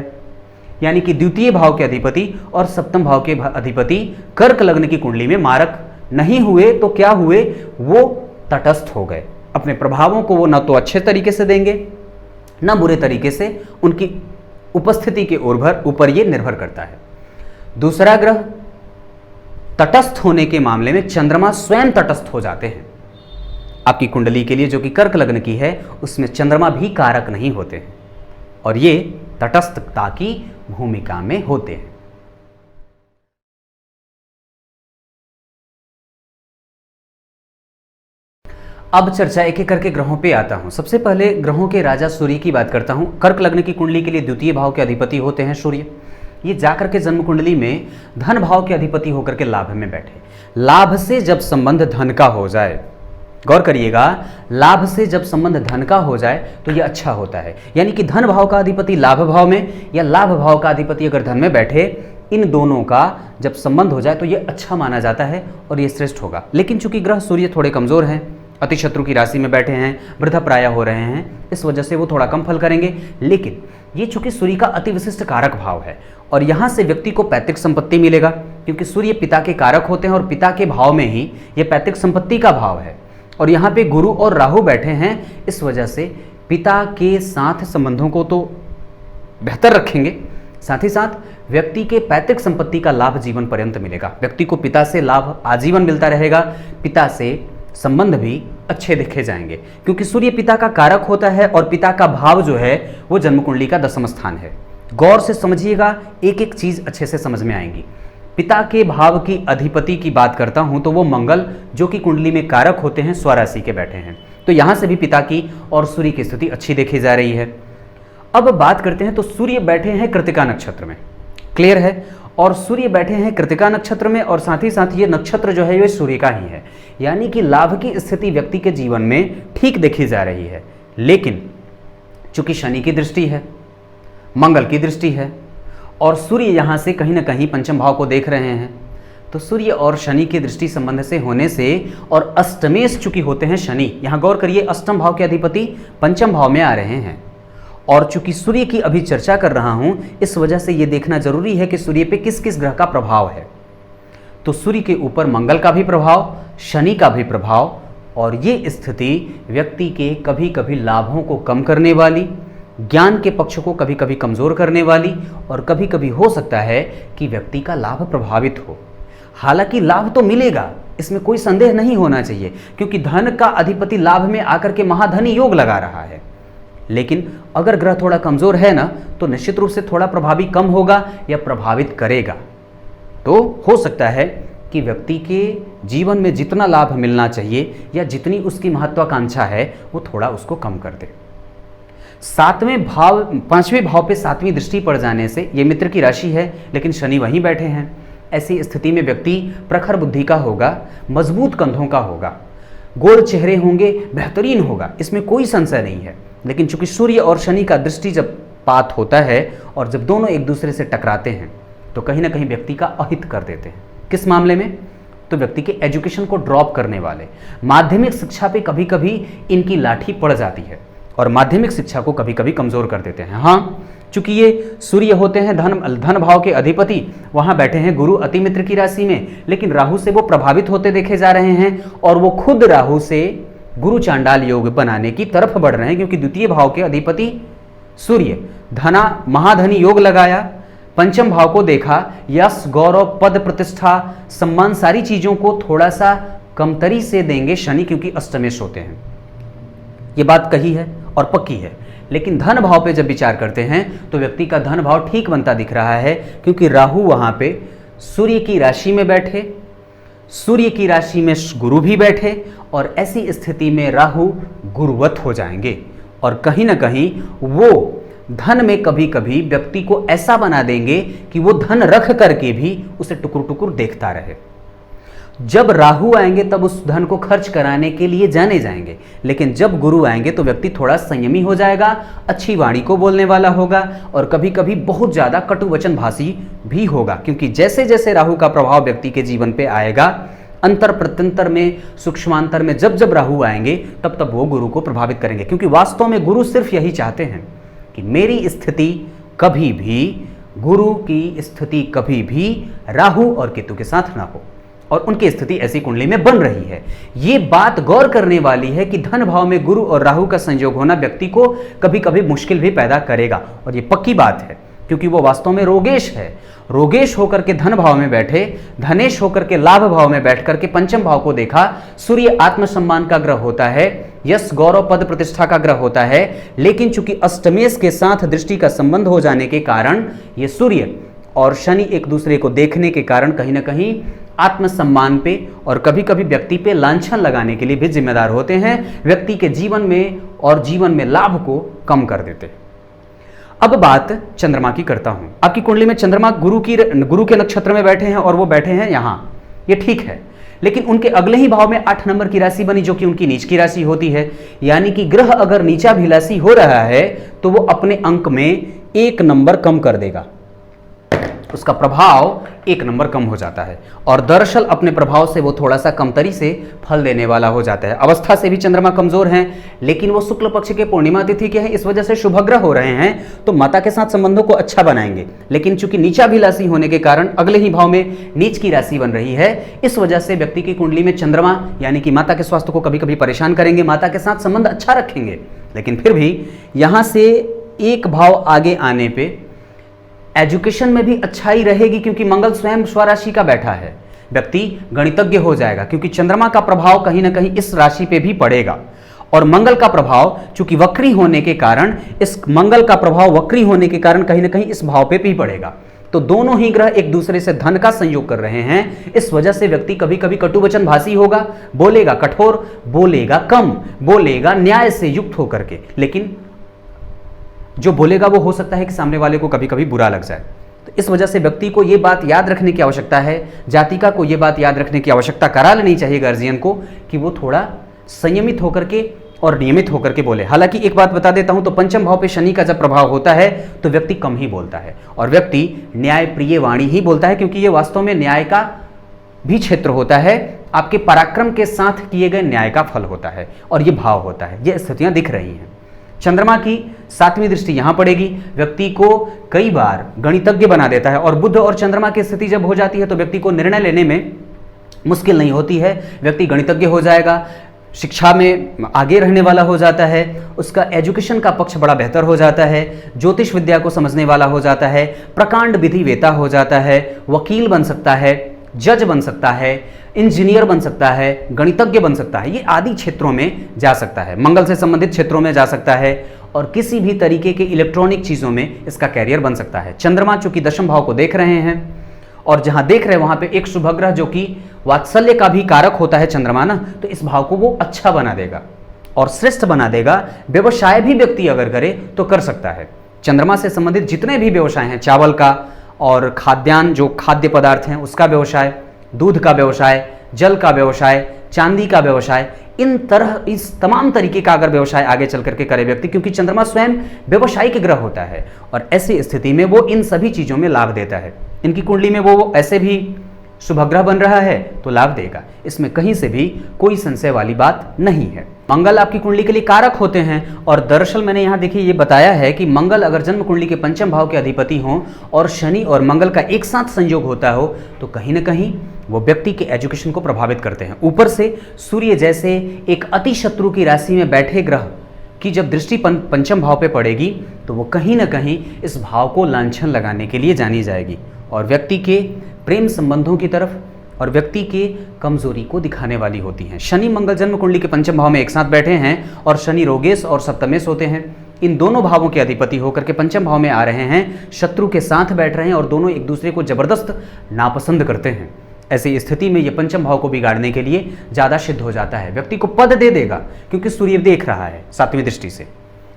यानी कि द्वितीय भाव के अधिपति और सप्तम भाव के अधिपति कर्क लग्न की कुंडली में मारक नहीं हुए तो क्या हुए, वो तटस्थ हो गए। अपने प्रभावों को वो न तो अच्छे तरीके से देंगे न बुरे तरीके से, उनकी उपस्थिति के ऊपर ये निर्भर करता है। दूसरा ग्रह तटस्थ होने के मामले में चंद्रमा स्वयं तटस्थ हो जाते हैं। आपकी कुंडली के लिए जो कि कर्क लग्न की है, उसमें चंद्रमा भी कारक नहीं होते हैं और ये तटस्थता की भूमिका में होते हैं। अब चर्चा एक एक करके ग्रहों पे आता हूं। सबसे पहले ग्रहों के राजा सूर्य की बात करता हूं। कर्क लग्न की कुंडली के लिए द्वितीय भाव के अधिपति होते हैं सूर्य। ये जाकर के जन्म कुंडली में धन भाव के अधिपति होकर के लाभ में बैठे। लाभ से जब संबंध धन का हो जाए, गौर करिएगा, लाभ से जब संबंध धन का हो जाए तो ये अच्छा होता है। यानी कि धन भाव का अधिपति लाभ भाव में या लाभ भाव का अधिपति अगर धन में बैठे, इन दोनों का जब संबंध हो जाए तो ये अच्छा माना जाता है और ये श्रेष्ठ होगा। लेकिन चूंकि ग्रह सूर्य थोड़े कमजोर हैं, अतिशत्रु की राशि में बैठे हैं, वृद्धाप्राय हो रहे हैं, इस वजह से वो थोड़ा कम फल करेंगे। लेकिन ये चूंकि सूर्य का अति विशिष्ट कारक भाव है और यहां से व्यक्ति को पैतृक संपत्ति मिलेगा, क्योंकि सूर्य पिता के कारक होते हैं और पिता के भाव में ही ये पैतृक संपत्ति का भाव है। और यहाँ पे गुरु और राहु बैठे हैं, इस वजह से पिता के साथ संबंधों को तो बेहतर रखेंगे, साथ ही साथ व्यक्ति के पैतृक संपत्ति का लाभ जीवन पर्यंत मिलेगा। व्यक्ति को पिता से लाभ आजीवन मिलता रहेगा। पिता से संबंध भी अच्छे देखे जाएंगे, क्योंकि सूर्य पिता का कारक होता है और पिता का भाव जो है वो जन्म कुंडली का 10वां स्थान है। गौर से समझिएगा, एक एक चीज अच्छे से समझ में आएंगी। पिता के भाव की अधिपति की बात करता हूं तो वो मंगल, जो कि कुंडली में कारक होते हैं, स्वराशि के बैठे हैं। तो यहां से भी पिता की और सूर्य की स्थिति अच्छी देखी जा रही है। अब बात करते हैं, तो सूर्य बैठे हैं कृतिका नक्षत्र में, क्लियर है, और सूर्य बैठे हैं कृतिका नक्षत्र में, और साथ ही साथ ये नक्षत्र जो है ये सूर्य का ही है, यानी कि लाभ की स्थिति व्यक्ति के जीवन में ठीक देखी जा रही है। लेकिन चूंकि शनि की दृष्टि है, मंगल की दृष्टि है, और सूर्य यहां से कहीं ना कहीं पंचम भाव को देख रहे हैं, तो सूर्य और शनि की दृष्टि संबंध से होने से, और अष्टमेश चूंकि होते हैं शनि, यहां गौर करिए अष्टम भाव के अधिपति पंचम भाव में आ रहे हैं, और चूंकि सूर्य की अभी चर्चा कर रहा हूं, इस वजह से यह देखना जरूरी है कि सूर्य पे किस किस ग्रह का प्रभाव है। तो सूर्य के ऊपर मंगल का भी प्रभाव, शनि का भी प्रभाव, और ये स्थिति व्यक्ति के कभी कभी लाभों को कम करने वाली, ज्ञान के पक्ष को कभी कभी कमजोर करने वाली, और कभी कभी हो सकता है कि व्यक्ति का लाभ प्रभावित हो। हालांकि लाभ तो मिलेगा, इसमें कोई संदेह नहीं होना चाहिए, क्योंकि धन का अधिपति लाभ में आकर के महाधनी योग लगा रहा है। लेकिन अगर ग्रह थोड़ा कमजोर है ना, तो निश्चित रूप से थोड़ा प्रभावी कम होगा या प्रभावित करेगा। तो हो सकता है कि व्यक्ति के जीवन में जितना लाभ मिलना चाहिए या जितनी उसकी महत्वाकांक्षा है, वो थोड़ा उसको कम कर दे। 7वें भाव, 5वें भाव पे 7वीं दृष्टि पड़ जाने से, ये मित्र की राशि है लेकिन शनि वहीं बैठे हैं, ऐसी स्थिति में व्यक्ति प्रखर बुद्धि का होगा, मजबूत कंधों का होगा, गोल चेहरे होंगे, बेहतरीन होगा, इसमें कोई संशय नहीं है। लेकिन चूंकि सूर्य और शनि का दृष्टि जब पात होता है और जब दोनों एक दूसरे से टकराते हैं, तो कहीं ना कहीं व्यक्ति का अहित कर देते हैं। किस मामले में? तो व्यक्ति के एजुकेशन को ड्रॉप करने वाले, माध्यमिक शिक्षा पे कभी कभी इनकी लाठी पड़ जाती है और माध्यमिक शिक्षा को कभी कभी कमजोर कर देते हैं। हाँ, चूंकि ये सूर्य होते हैं धन भाव के अधिपति, वहां बैठे हैं गुरु अति मित्र की राशि में, लेकिन राहु से वो प्रभावित होते देखे जा रहे हैं, और वो खुद राहु से गुरु चांडाल योग बनाने की तरफ बढ़ रहे हैं, क्योंकि द्वितीय भाव के अधिपति सूर्य धना महाधनी योग लगाया, पंचम भाव को देखा, यश गौरव पद प्रतिष्ठा सम्मान सारी चीजों को थोड़ा सा कमतरी से देंगे शनि, क्योंकि अष्टमेश होते हैं। ये बात कही है और पक्की है। लेकिन धन भाव पे जब विचार करते हैं तो व्यक्ति का धन भाव ठीक बनता दिख रहा है, क्योंकि राहु वहां पे सूर्य की राशि में बैठे, सूर्य की राशि में गुरु भी बैठे, और ऐसी स्थिति में राहु गुरुवत हो जाएंगे, और कहीं ना कहीं वो धन में कभी कभी व्यक्ति को ऐसा बना देंगे कि वो धन रख करके भी उसे टुकुर टुकुर देखता रहे। जब राहु आएंगे तब उस धन को खर्च कराने के लिए जाने जाएंगे, लेकिन जब गुरु आएंगे तो व्यक्ति थोड़ा संयमी हो जाएगा, अच्छी वाणी को बोलने वाला होगा, और कभी कभी बहुत ज्यादा कटु वचन भाषी भी होगा, क्योंकि जैसे जैसे राहु का प्रभाव व्यक्ति के जीवन पे आएगा, अंतर प्रत्यंतर में, सूक्ष्मांतर में जब जब राहु आएंगे तब तब वो गुरु को प्रभावित करेंगे, क्योंकि वास्तव में गुरु सिर्फ यही चाहते हैं कि मेरी स्थिति कभी भी, गुरु की स्थिति कभी भी राहु और केतु के साथ ना हो, और उनकी स्थिति ऐसी कुंडली में बन रही है। ये बात गौर करने वाली है कि धन भाव में गुरु और राहु का संयोग होना व्यक्ति को कभी कभी मुश्किल भी पैदा करेगा, और ये पक्की बात है, क्योंकि वो वास्तव में रोगेश है। रोगेश होकर के धन भाव में बैठे, धनेश होकर के लाभ भाव में बैठ करके पंचम भाव को देखा। सूर्य आत्मसम्मान का ग्रह होता है, यश गौरव पद प्रतिष्ठा का ग्रह होता है, लेकिन चूंकि अष्टमेश के साथ दृष्टि का संबंध हो जाने के कारण ये सूर्य और शनि एक दूसरे को देखने के कारण कहीं ना कहीं आत्मसम्मान पे और कभी कभी व्यक्ति पे लांछन लगाने के लिए भी जिम्मेदार होते हैं, व्यक्ति के जीवन में और जीवन में लाभ को कम कर देते हैं। अब बात चंद्रमा की करता हूं। आपकी कुंडली में चंद्रमा गुरु के नक्षत्र में बैठे हैं, और वो बैठे हैं यहां, ये ठीक है, लेकिन उनके अगले ही भाव में 8 नंबर की राशि बनी, जो कि उनकी नीच की राशि होती है। यानी कि ग्रह अगर नीचाभिलाषी हो रहा है तो वो अपने अंक में 1 नंबर कम कर देगा, उसका प्रभाव 1 नंबर कम हो जाता है, और दरअसल अपने प्रभाव से वो थोड़ा सा कमतरी से फल देने वाला हो जाता है। अवस्था से भी चंद्रमा कमजोर हैं, लेकिन वो शुक्ल पक्ष के पूर्णिमा तिथि के हैं, इस वजह से शुभग्रह हो रहे हैं, तो माता के साथ संबंधों को अच्छा बनाएंगे। लेकिन चूंकि नीचाभिलाषी होने के कारण अगले ही भाव में नीच की राशि बन रही है, इस वजह से व्यक्ति की कुंडली में चंद्रमा यानी कि माता के स्वास्थ्य को कभी कभी परेशान करेंगे, माता के साथ संबंध अच्छा रखेंगे, लेकिन फिर भी यहां से एक भाव आगे आने पे एजुकेशन में भी अच्छाई रहेगी क्योंकि मंगल स्वयं स्वराशि का बैठा है। व्यक्ति गणितज्ञ हो जाएगा क्योंकि चंद्रमा का प्रभाव कहीं ना कहीं इस राशि पे भी पड़ेगा, और मंगल का प्रभाव चूंकि वक्री होने के कारण, इस मंगल का प्रभाव वक्री होने के कारण कहीं ना कहीं इस भाव पे भी पड़ेगा। तो दोनों ही ग्रह एक दूसरे से धन का संयोग कर रहे हैं। इस वजह से व्यक्ति कभी कभी कटुवचन भाषी होगा, बोलेगा कठोर, बोलेगा कम, बोलेगा न्याय से युक्त होकर के, लेकिन जो बोलेगा वो हो सकता है कि सामने वाले को कभी कभी बुरा लग जाए। तो इस वजह से व्यक्ति को ये बात याद रखने की आवश्यकता है, जातिका को ये बात याद रखने की आवश्यकता करा लेनी चाहिए गार्जियन को कि वो थोड़ा संयमित होकर के और नियमित होकर के बोले। हालांकि एक बात बता देता हूं, तो पंचम भाव पे शनि का जब प्रभाव होता है तो व्यक्ति कम ही बोलता है और व्यक्ति न्याय प्रिय वाणी ही बोलता है, क्योंकि ये वास्तव में न्याय का भी क्षेत्र होता है, आपके पराक्रम के साथ किए गए न्याय का फल होता है और ये भाव होता है। ये स्थितियां दिख रही हैं। चंद्रमा की 7वीं दृष्टि यहां पड़ेगी, व्यक्ति को कई बार गणितज्ञ बना देता है, और बुध और चंद्रमा की स्थिति जब हो जाती है तो व्यक्ति को निर्णय लेने में मुश्किल नहीं होती है। व्यक्ति गणितज्ञ हो जाएगा, शिक्षा में आगे रहने वाला हो जाता है, उसका एजुकेशन का पक्ष बड़ा बेहतर हो जाता है, ज्योतिष विद्या को समझने वाला हो जाता है, प्रकांड विधि वेता हो जाता है, वकील बन सकता है, जज बन सकता है, इंजीनियर बन सकता है, गणितज्ञ बन सकता है, ये आदि क्षेत्रों में जा सकता है, मंगल से संबंधित क्षेत्रों में जा सकता है, और किसी भी तरीके के इलेक्ट्रॉनिक चीज़ों में इसका कैरियर बन सकता है। चंद्रमा चूंकि दशम भाव को देख रहे हैं, और जहां देख रहे हैं वहां पे एक शुभ ग्रह जो कि वात्सल्य का भी कारक होता है चंद्रमा ना, तो इस भाव को वो अच्छा बना देगा और श्रेष्ठ बना देगा। व्यवसाय भी व्यक्ति अगर करे तो कर सकता है। चंद्रमा से संबंधित जितने भी व्यवसाय हैं, चावल का और खाद्यान्न जो खाद्य पदार्थ हैं उसका व्यवसाय, दूध का व्यवसाय, जल का व्यवसाय, चांदी का व्यवसाय, इस तमाम तरीके का अगर व्यवसाय आगे चल करके करे व्यक्ति, क्योंकि चंद्रमा स्वयं व्यवसायिक ग्रह होता है और ऐसी स्थिति में वो इन सभी चीजों में लाभ देता है। इनकी कुंडली में वो ऐसे भी शुभ ग्रह बन रहा है तो लाभ देगा, इसमें कहीं से भी कोई संशय वाली बात नहीं है। मंगल आपकी कुंडली के लिए कारक होते हैं, और दरअसल मैंने यहाँ देखिए ये बताया है कि मंगल अगर जन्म कुंडली के पंचम भाव के अधिपति हों और शनि और मंगल का एक साथ संयोग होता हो तो कहीं ना कहीं वो व्यक्ति के एजुकेशन को प्रभावित करते हैं। ऊपर से सूर्य जैसे एक अति शत्रु की राशि में बैठे ग्रह की जब दृष्टि पंचम भाव पे पड़ेगी तो वो कहीं ना कहीं इस भाव को लांछन लगाने के लिए जानी जाएगी और व्यक्ति के प्रेम संबंधों की तरफ और व्यक्ति के कमजोरी को दिखाने वाली होती हैं। शनि मंगल जन्म कुंडली के पंचम भाव में एक साथ बैठे हैं और शनि रोगेश और सप्तमेश होते हैं। इन दोनों भावों के अधिपति होकर के पंचम भाव में आ रहे हैं, शत्रु के साथ बैठ रहे हैं और दोनों एक दूसरे को जबरदस्त नापसंद करते हैं। ऐसी स्थिति में ये पंचम भाव को बिगाड़ने के लिए ज़्यादा सिद्ध हो जाता है। व्यक्ति को पद दे देगा क्योंकि सूर्य देख रहा है 7वीं दृष्टि से,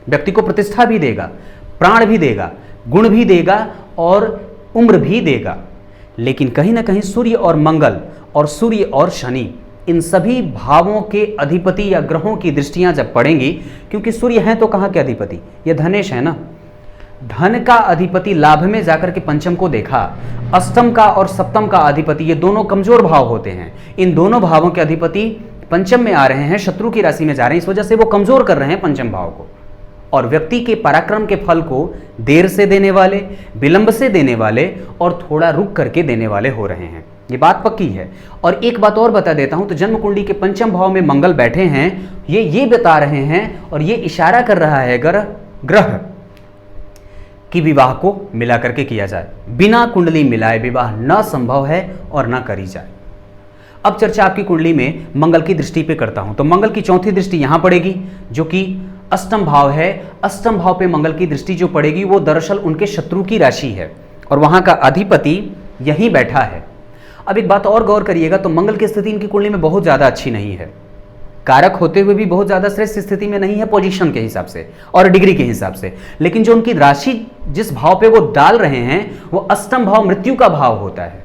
व्यक्ति को प्रतिष्ठा भी देगा, प्राण भी देगा, गुण भी देगा और उम्र भी देगा। लेकिन कहीं ना कहीं सूर्य और मंगल और सूर्य और शनि इन सभी भावों के अधिपति या ग्रहों की दृष्टियां जब पड़ेंगी, क्योंकि सूर्य हैं तो कहाँ के अधिपति, ये धनेश है ना, धन का अधिपति लाभ में जाकर के पंचम को देखा, अष्टम का और सप्तम का अधिपति ये दोनों कमजोर भाव होते हैं। इन दोनों भावों के अधिपति पंचम में आ रहे हैं, शत्रु की राशि में जा रहे हैं, इस वजह से वो कमजोर कर रहे हैं पंचम भाव को और व्यक्ति के पराक्रम के फल को देर से देने वाले, विलंब से देने वाले और थोड़ा रुक करके देने वाले हो रहे हैं। ये बात पक्की है। और एक बात और बता देता हूं, तो जन्म कुंडली के पंचम भाव में मंगल बैठे हैं, ये बता रहे हैं और ये इशारा कर रहा है ग्रह कि विवाह को मिला करके किया जाए, बिना कुंडली मिलाए विवाह न संभव है और न करी जाए। अब चर्चा आपकी कुंडली में मंगल की दृष्टि पे करता हूं, तो मंगल की चौथी दृष्टि यहां पड़ेगी जो कि अष्टम भाव है। अष्टम भाव पे मंगल की दृष्टि जो पड़ेगी वो दरअसल उनके शत्रु की राशि है और वहां का अधिपति यहीं बैठा है। अब एक बात और गौर करिएगा, तो मंगल की स्थिति इनकी कुंडली में बहुत ज्यादा अच्छी नहीं है, कारक होते हुए भी बहुत ज्यादा श्रेष्ठ स्थिति में नहीं है पोजीशन के हिसाब से और डिग्री के हिसाब से। लेकिन जो उनकी राशि जिस भाव पे वो डाल रहे हैं वो अष्टम भाव मृत्यु का भाव होता है।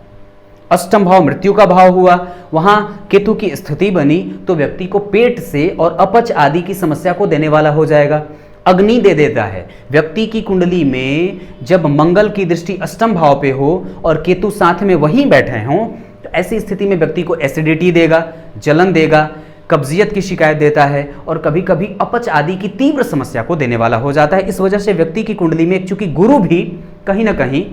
अष्टम भाव मृत्यु का भाव हुआ, वहां केतु की स्थिति बनी तो व्यक्ति को पेट से और अपच आदि की समस्या को देने वाला हो जाएगा, अग्नि दे देता है। व्यक्ति की कुंडली में जब मंगल की दृष्टि अष्टम भाव पे हो और केतु साथ में वहीं बैठे हों तो ऐसी स्थिति में व्यक्ति को एसिडिटी देगा, जलन देगा, कब्जियत की शिकायत देता है और कभी कभी अपच आदि की तीव्र समस्या को देने वाला हो जाता है। इस वजह से व्यक्ति की कुंडली में चूंकि गुरु भी कहीं ना कहीं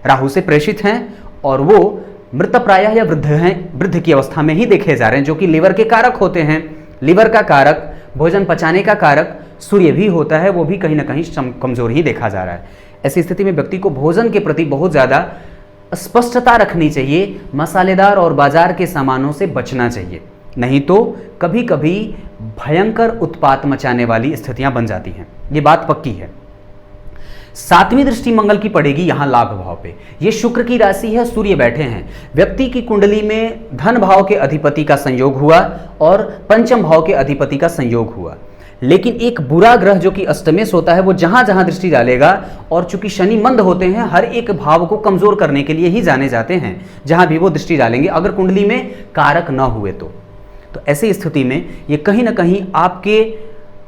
राहु से प्रेषित हैं और वो मृत प्रायः या वृद्ध हैं, वृद्ध की अवस्था में ही देखे जा रहे हैं, जो कि लीवर के कारक होते हैं। लीवर का कारक, भोजन पचाने का कारक सूर्य भी होता है, वो भी कहीं ना कहीं कमजोर ही देखा जा रहा है। ऐसी स्थिति में व्यक्ति को भोजन के प्रति बहुत ज़्यादा स्पष्टता रखनी चाहिए, मसालेदार और बाजार के सामानों से बचना चाहिए, नहीं तो कभी कभी भयंकर उत्पात मचाने वाली स्थितियां बन जाती हैं। ये बात पक्की है। सातवीं दृष्टि मंगल की पड़ेगी यहां लाभ भाव पे। ये शुक्र की राशि है, सूर्य बैठे हैं। व्यक्ति की कुंडली में धन भाव के अधिपति का संयोग हुआ और पंचम भाव के अधिपति का संयोग हुआ, लेकिन एक बुरा ग्रह जो कि अष्टमेश होता है वो जहां जहां दृष्टि डालेगा, और चूंकि शनि मंद होते हैं, हर एक भाव को कमजोर करने के लिए ही जाने जाते हैं, जहां भी वो दृष्टि डालेंगे, अगर कुंडली में कारक न हुए तो ऐसी स्थिति में ये कहीं ना कहीं आपके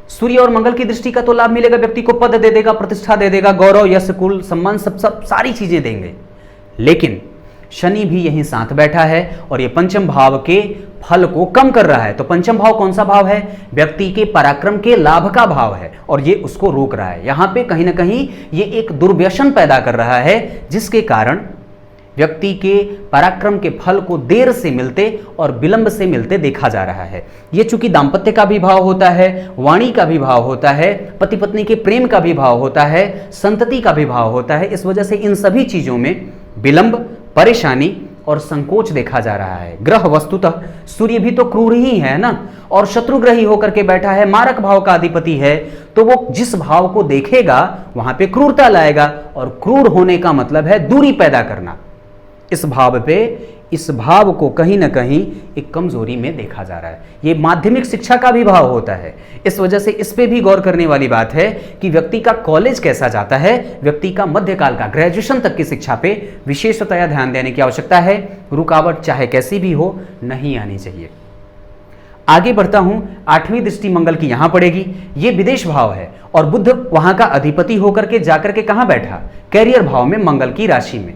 सूर्य और मंगल की दृष्टि का तो लाभ मिलेगा, व्यक्ति को पद दे देगा, प्रतिष्ठा दे देगा, गौरव, यश, कुल, सम्मान, सब सारी चीजें देंगे। लेकिन शनि भी यहीं साथ बैठा है और ये पंचम भाव के फल को कम कर रहा है। तो पंचम भाव कौन सा भाव है? व्यक्ति के पराक्रम के लाभ का भाव है, और ये उसको रोक रहा है। यहां पे कहीं ना कहीं ये एक दुर्व्यसन पैदा कर रहा है, जिसके कारण व्यक्ति के पराक्रम के फल को देर से मिलते और विलंब से मिलते देखा जा रहा है। ये चूंकि दाम्पत्य का भी भाव होता है, वाणी का भी भाव होता है, पति पत्नी के प्रेम का भी भाव होता है, संतति का भी भाव होता है। इस वजह से इन सभी चीजों में विलंब, परेशानी और संकोच देखा जा रहा है। ग्रह वस्तुतः सूर्य भी तो क्रूर ही है ना, और शत्रु ग्रही होकर के बैठा है, मारक भाव का अधिपति है, तो वो जिस भाव को देखेगा वहां पे क्रूरता लाएगा, और क्रूर होने का मतलब है दूरी पैदा करना। इस भाव पे, इस भाव को कहीं ना कहीं एक कमजोरी में देखा जा रहा है। ये माध्यमिक शिक्षा का भी भाव होता है, इस वजह से इस पे भी गौर करने वाली बात है कि व्यक्ति का कॉलेज कैसा जाता है, व्यक्ति का मध्यकाल का ग्रेजुएशन तक की शिक्षा पे विशेषतया ध्यान देने की आवश्यकता है। रुकावट चाहे कैसी भी हो नहीं आनी चाहिए। आगे बढ़ता हूं, आठवीं दृष्टि मंगल की यहां पड़ेगी। ये विदेश भाव है और बुध वहां का अधिपति होकर के जाकर के कहां बैठा? कैरियर भाव में, मंगल की राशि में।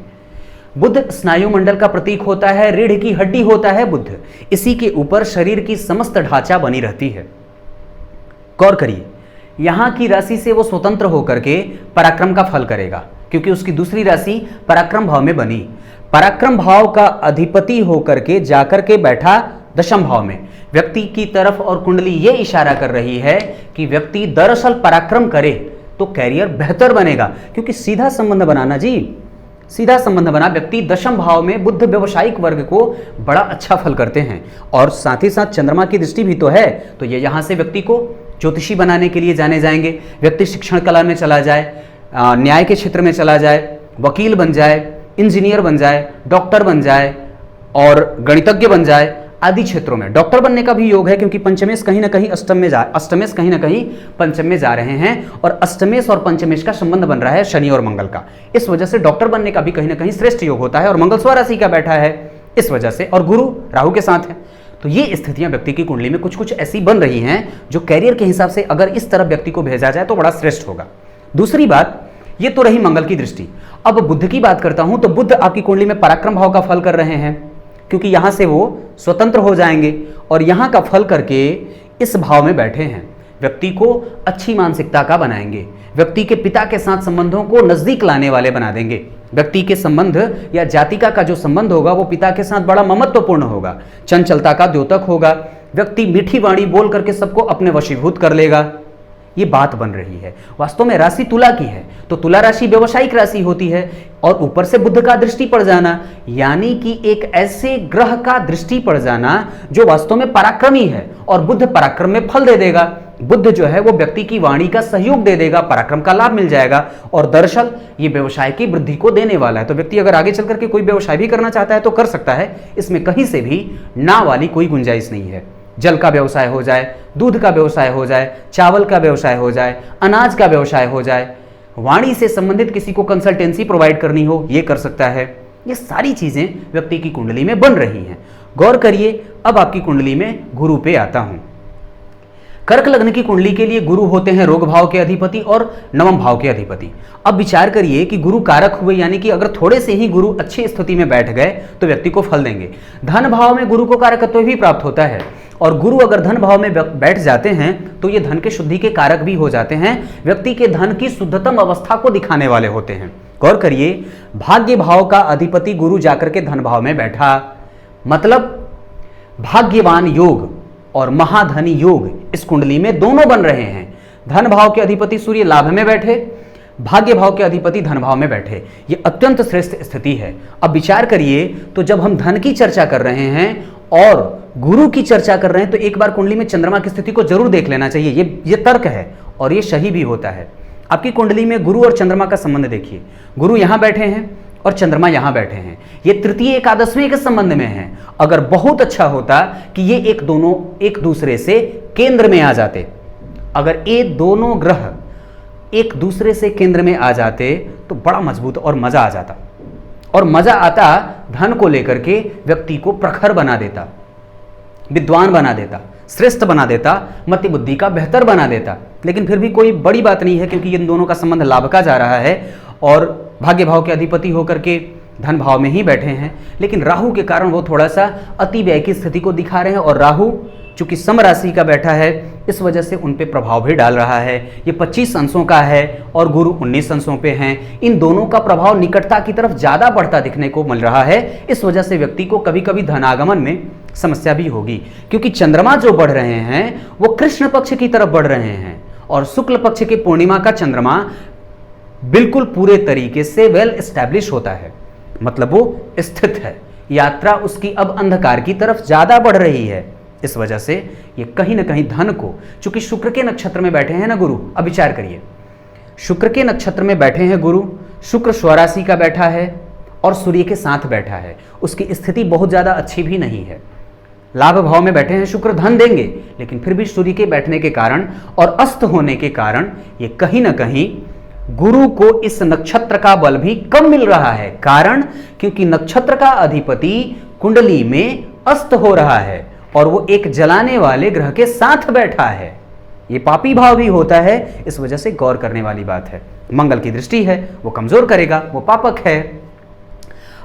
बुध स्नायु मंडल का प्रतीक होता है, रीढ़ की हड्डी होता है बुध। इसी के ऊपर शरीर की समस्त ढांचा बनी रहती है। गौर करिए, यहां की राशि से वो स्वतंत्र होकर के पराक्रम का फल करेगा, क्योंकि उसकी दूसरी राशि पराक्रम भाव में बनी। पराक्रम भाव का अधिपति होकर के जाकर के बैठा दशम भाव में। व्यक्ति की तरफ और कुंडली ये इशारा कर रही है कि व्यक्ति दरअसल पराक्रम करे तो कैरियर बेहतर बनेगा, क्योंकि सीधा संबंध बनाना जी, सीधा संबंध बना। व्यक्ति दशम भाव में बुध व्यवसायिक वर्ग को बड़ा अच्छा फल करते हैं, और साथ ही साथ चंद्रमा की दृष्टि भी तो है, तो ये यहां से व्यक्ति को ज्योतिषी बनाने के लिए जाने जाएंगे। व्यक्ति शिक्षण कला में चला जाए, न्याय के क्षेत्र में चला जाए, वकील बन जाए, इंजीनियर बन जाए, डॉक्टर बन जाए और गणितज्ञ बन जाए, आदि क्षेत्रों में डॉक्टर बनने का भी योग है, क्योंकि पंचमेश कहीं ना कहीं अष्टमेश कहीं ना कहीं पंचम में जा रहे हैं, और अष्टमेश और पंचमेश का संबंध बन रहा है शनि और मंगल का। इस वजह से डॉक्टर बनने का भी कहीं ना कहीं श्रेष्ठ योग होता है, और मंगल स्वराशि का बैठा है इस वजह से, और गुरु राहु के साथ है। तो ये स्थितियां व्यक्ति की कुंडली में कुछ कुछ ऐसी बन रही हैं जो कैरियर के हिसाब से अगर इस तरफ व्यक्ति को भेजा जाए तो बड़ा श्रेष्ठ होगा। दूसरी बात, ये तो रही मंगल की दृष्टि। अब बुध की बात करता हूं, तो बुध आपकी कुंडली में पराक्रम भाव का फल कर रहे हैं, क्योंकि यहां से वो स्वतंत्र हो जाएंगे, और यहां का फल करके इस भाव में बैठे हैं। व्यक्ति को अच्छी मानसिकता का बनाएंगे, व्यक्ति के पिता के साथ संबंधों को नजदीक लाने वाले बना देंगे। व्यक्ति के संबंध या जातिका का जो संबंध होगा वो पिता के साथ बड़ा ममत्वपूर्ण होगा, चंचलता का द्योतक होगा। व्यक्ति मीठी वाणी बोल करके सबको अपने वशीभूत कर लेगा। ये बात बन रही है। वास्तव में राशि तुला की है, तो तुला राशि व्यवसायिक राशि होती है, और ऊपर से बुध का दृष्टि पड़ जाना, यानी कि एक ऐसे ग्रह का दृष्टि पड़ जाना जो वास्तव में पराक्रमी है, और बुध पराक्रम में फल दे देगा। बुध जो है वो व्यक्ति की वाणी का सहयोग दे देगा, पराक्रम का लाभ मिल जाएगा, और दरअसल ये व्यवसाय की वृद्धि को देने वाला है। तो व्यक्ति अगर आगे चल करके कोई व्यवसाय भी करना चाहता है तो कर सकता है, इसमें कहीं से भी ना वाली कोई गुंजाइश नहीं है। जल का व्यवसाय हो जाए, दूध का व्यवसाय हो जाए, चावल का व्यवसाय हो जाए, अनाज का व्यवसाय हो जाए, वाणी से संबंधित किसी को कंसल्टेंसी प्रोवाइड करनी हो, ये कर सकता है। ये सारी चीजें व्यक्ति की कुंडली में बन रही हैं। गौर करिए, अब आपकी कुंडली में गुरु पे आता हूं। कर्क लग्न की कुंडली के लिए गुरु होते हैं रोग भाव के अधिपति और नवम भाव के अधिपति। अब विचार करिए कि गुरु कारक हुए, यानी कि अगर थोड़े से ही गुरु अच्छी स्थिति में बैठ गए तो व्यक्ति को फल देंगे। धन भाव में गुरु को कारकत्व भी प्राप्त होता है, और गुरु अगर धन भाव में बैठ जाते हैं तो ये धन के शुद्धि के कारक भी हो जाते हैं, व्यक्ति के धन की शुद्धतम अवस्था को दिखाने वाले होते हैं। गौर करिए, भाग्य भाव का अधिपति गुरु जाकर के धन भाव में बैठा, मतलब भाग्यवान योग और महाधनी योग इस कुंडली में दोनों बन रहे हैं। धन भाव के अधिपति सूर्य लाभ में बैठे, भाग्य भाव के अधिपति धन भाव में बैठे, ये अत्यंत श्रेष्ठ स्थिति है। अब विचार करिए, तो जब हम धन की चर्चा कर रहे हैं और गुरु की चर्चा कर रहे हैं तो एक बार कुंडली में चंद्रमा की स्थिति को जरूर देख लेना चाहिए। ये तर्क है और ये सही भी होता है। आपकी कुंडली में गुरु और चंद्रमा का संबंध देखिए, गुरु यहां बैठे हैं और चंद्रमा यहां बैठे हैं, ये तृतीय एकादशवें के संबंध में हैं। अगर बहुत अच्छा होता कि ये दोनों एक दूसरे से केंद्र में आ जाते, अगर ये दोनों ग्रह एक दूसरे से केंद्र में आ जाते तो बड़ा मजबूत और मजा आ जाता, और मजा आता धन को लेकर के व्यक्ति को प्रखर बना देता, विद्वान बना देता, श्रेष्ठ बना देता, मति बुद्धि का बेहतर बना देता। लेकिन फिर भी कोई बड़ी बात नहीं है, क्योंकि इन दोनों का संबंध लाभ का जा रहा है और भाग्य भाव के अधिपति होकर के धन भाव में ही बैठे हैं। लेकिन राहु के कारण वो थोड़ा सा अति व्यय की स्थिति को दिखा रहे हैं, और राहु चूंकि सम राशि का बैठा है इस वजह से उन पे प्रभाव भी डाल रहा है। ये 25 अंशों का है और गुरु 19 अंशों पे हैं। इन दोनों का प्रभाव निकटता की तरफ ज्यादा बढ़ता दिखने को मिल रहा है। इस वजह से व्यक्ति को कभी कभी धनागमन में समस्या भी होगी, क्योंकि चंद्रमा जो बढ़ रहे हैं वो कृष्ण पक्ष की तरफ बढ़ रहे हैं, और शुक्ल पक्ष के पूर्णिमा का चंद्रमा बिल्कुल पूरे तरीके से वेल एस्टैब्लिश होता है, मतलब वो स्थित है। यात्रा उसकी अब अंधकार की तरफ ज्यादा बढ़ रही है। इस वजह से ये कहीं ना कहीं धन को, चूंकि शुक्र के नक्षत्र में बैठे हैं ना गुरु, अब विचार करिए, शुक्र के नक्षत्र में बैठे हैं गुरु, शुक्र स्वराशि का बैठा है और सूर्य के साथ बैठा है, उसकी स्थिति बहुत ज्यादा अच्छी भी नहीं है। लाभ भाव में बैठे हैं शुक्र, धन देंगे, लेकिन फिर भी सूर्य के बैठने के कारण और अस्त होने के कारण ये कहीं ना कहीं गुरु को इस नक्षत्र का बल भी कम मिल रहा है। कारण क्योंकि नक्षत्र का अधिपति कुंडली में अस्त हो रहा है और वो एक जलाने वाले ग्रह के साथ बैठा है। ये पापी भाव भी होता है, इस वजह से गौर करने वाली बात है। मंगल की दृष्टि है, वो कमजोर करेगा, वो पापक है।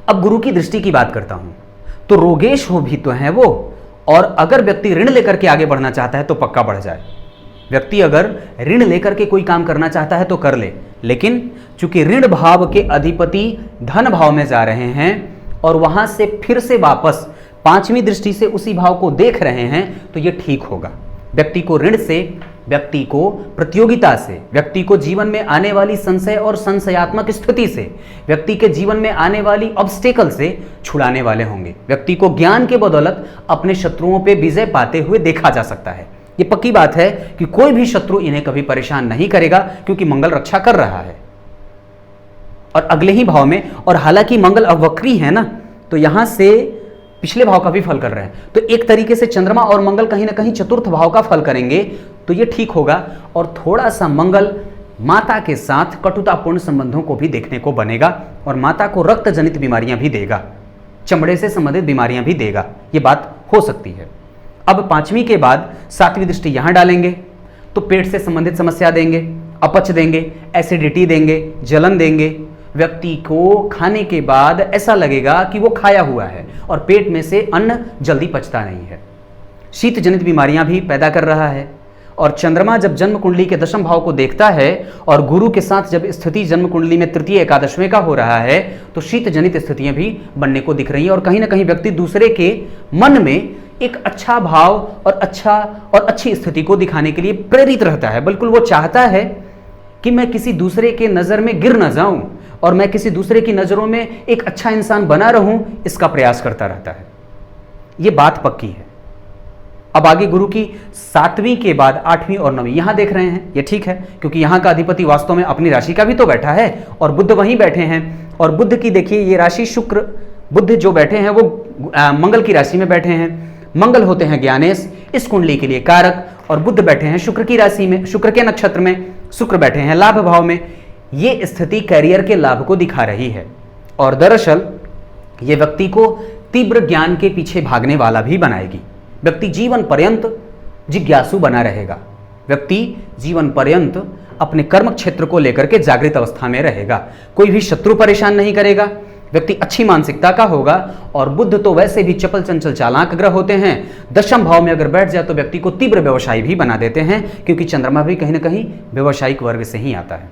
अब गुरु की दृष्टि की बात करता हूं तो रोगेश हो भी तो है वो, और अगर व्यक्ति ऋण लेकर के आगे बढ़ना चाहता है तो पक्का बढ़ जाए। व्यक्ति अगर ऋण लेकर के कोई काम करना चाहता है तो कर ले, लेकिन चूंकि ऋण भाव के अधिपति धन भाव में जा रहे हैं और वहां से फिर से वापस पांचवी दृष्टि से उसी भाव को देख रहे हैं तो यह ठीक होगा। व्यक्ति को ऋण से, व्यक्ति को प्रतियोगिता से, व्यक्ति को जीवन में आने वाली संशय और संशयात्मक स्थिति से, व्यक्ति के जीवन में आने वाली ऑब्स्टेकल से छुड़ाने वाले होंगे। व्यक्ति को ज्ञान के बदौलत अपने शत्रुओं पे विजय पाते हुए देखा जा सकता है। ये पक्की बात है कि कोई भी शत्रु इन्हें कभी परेशान नहीं करेगा, क्योंकि मंगल रक्षा कर रहा है और अगले ही भाव में। और हालांकि मंगल अब वक्री है ना, तो यहां से पिछले भाव का भी फल कर रहे हैं, तो एक तरीके से चंद्रमा और मंगल कहीं ना कहीं चतुर्थ भाव का फल करेंगे, तो ये ठीक होगा। और थोड़ा सा मंगल माता के साथ कटुतापूर्ण संबंधों को भी देखने को बनेगा और माता को रक्त जनित बीमारियां भी देगा, चमड़े से संबंधित बीमारियां भी देगा, ये बात हो सकती है। अब पांचवी के बाद सातवीं दृष्टि यहां डालेंगे तो पेट से संबंधित समस्या देंगे, अपच देंगे, एसिडिटी देंगे, जलन देंगे। व्यक्ति को खाने के बाद ऐसा लगेगा कि वो खाया हुआ है और पेट में से अन्न जल्दी पचता नहीं है। शीत जनित बीमारियां भी पैदा कर रहा है। और चंद्रमा जब जन्म कुंडली के दशम भाव को देखता है और गुरु के साथ जब स्थिति जन्म कुंडली में तृतीय एकादशवें का हो रहा है तो शीत जनित स्थितियां भी बनने को दिख रही हैं। और कहीं ना कहीं व्यक्ति दूसरे के मन में एक अच्छा भाव और अच्छी स्थिति को दिखाने के लिए प्रेरित रहता है। बिल्कुल वो चाहता है कि मैं किसी दूसरे के नजर में गिर ना जाऊं और मैं किसी दूसरे की नजरों में एक अच्छा इंसान बना रहूं, इसका प्रयास करता रहता है। यह बात पक्की है। अब आगे गुरु की सातवीं के बाद आठवीं और नवीं यहां देख रहे हैं, ये ठीक है, क्योंकि यहां का अधिपति वास्तव में अपनी राशि का भी तो बैठा है और बुध वहीं बैठे हैं। और बुध की देखिए ये राशि शुक्र, बुध जो बैठे हैं वो मंगल की राशि में बैठे हैं। मंगल होते हैं ज्ञानेश, इस कुंडली के लिए कारक, और बुध बैठे हैं शुक्र की राशि में, शुक्र के नक्षत्र में, शुक्र बैठे हैं लाभ भाव में। ये स्थिति कैरियर के लाभ को दिखा रही है और दरअसल ये व्यक्ति को तीव्र ज्ञान के पीछे भागने वाला भी बनाएगी। व्यक्ति जीवन पर्यंत जिज्ञासु बना रहेगा। व्यक्ति जीवन पर्यंत अपने कर्म क्षेत्र को लेकर के जागृत अवस्था में रहेगा। कोई भी शत्रु परेशान नहीं करेगा। व्यक्ति अच्छी मानसिकता का होगा। और बुध तो वैसे भी चपल चंचल चालाक ग्रह होते हैं। दशम भाव में अगर बैठ जाए तो व्यक्ति को तीव्र व्यवसायी भी बना देते हैं, क्योंकि चंद्रमा भी कहीं ना कहीं व्यवसायिक वर्ग से ही आता है।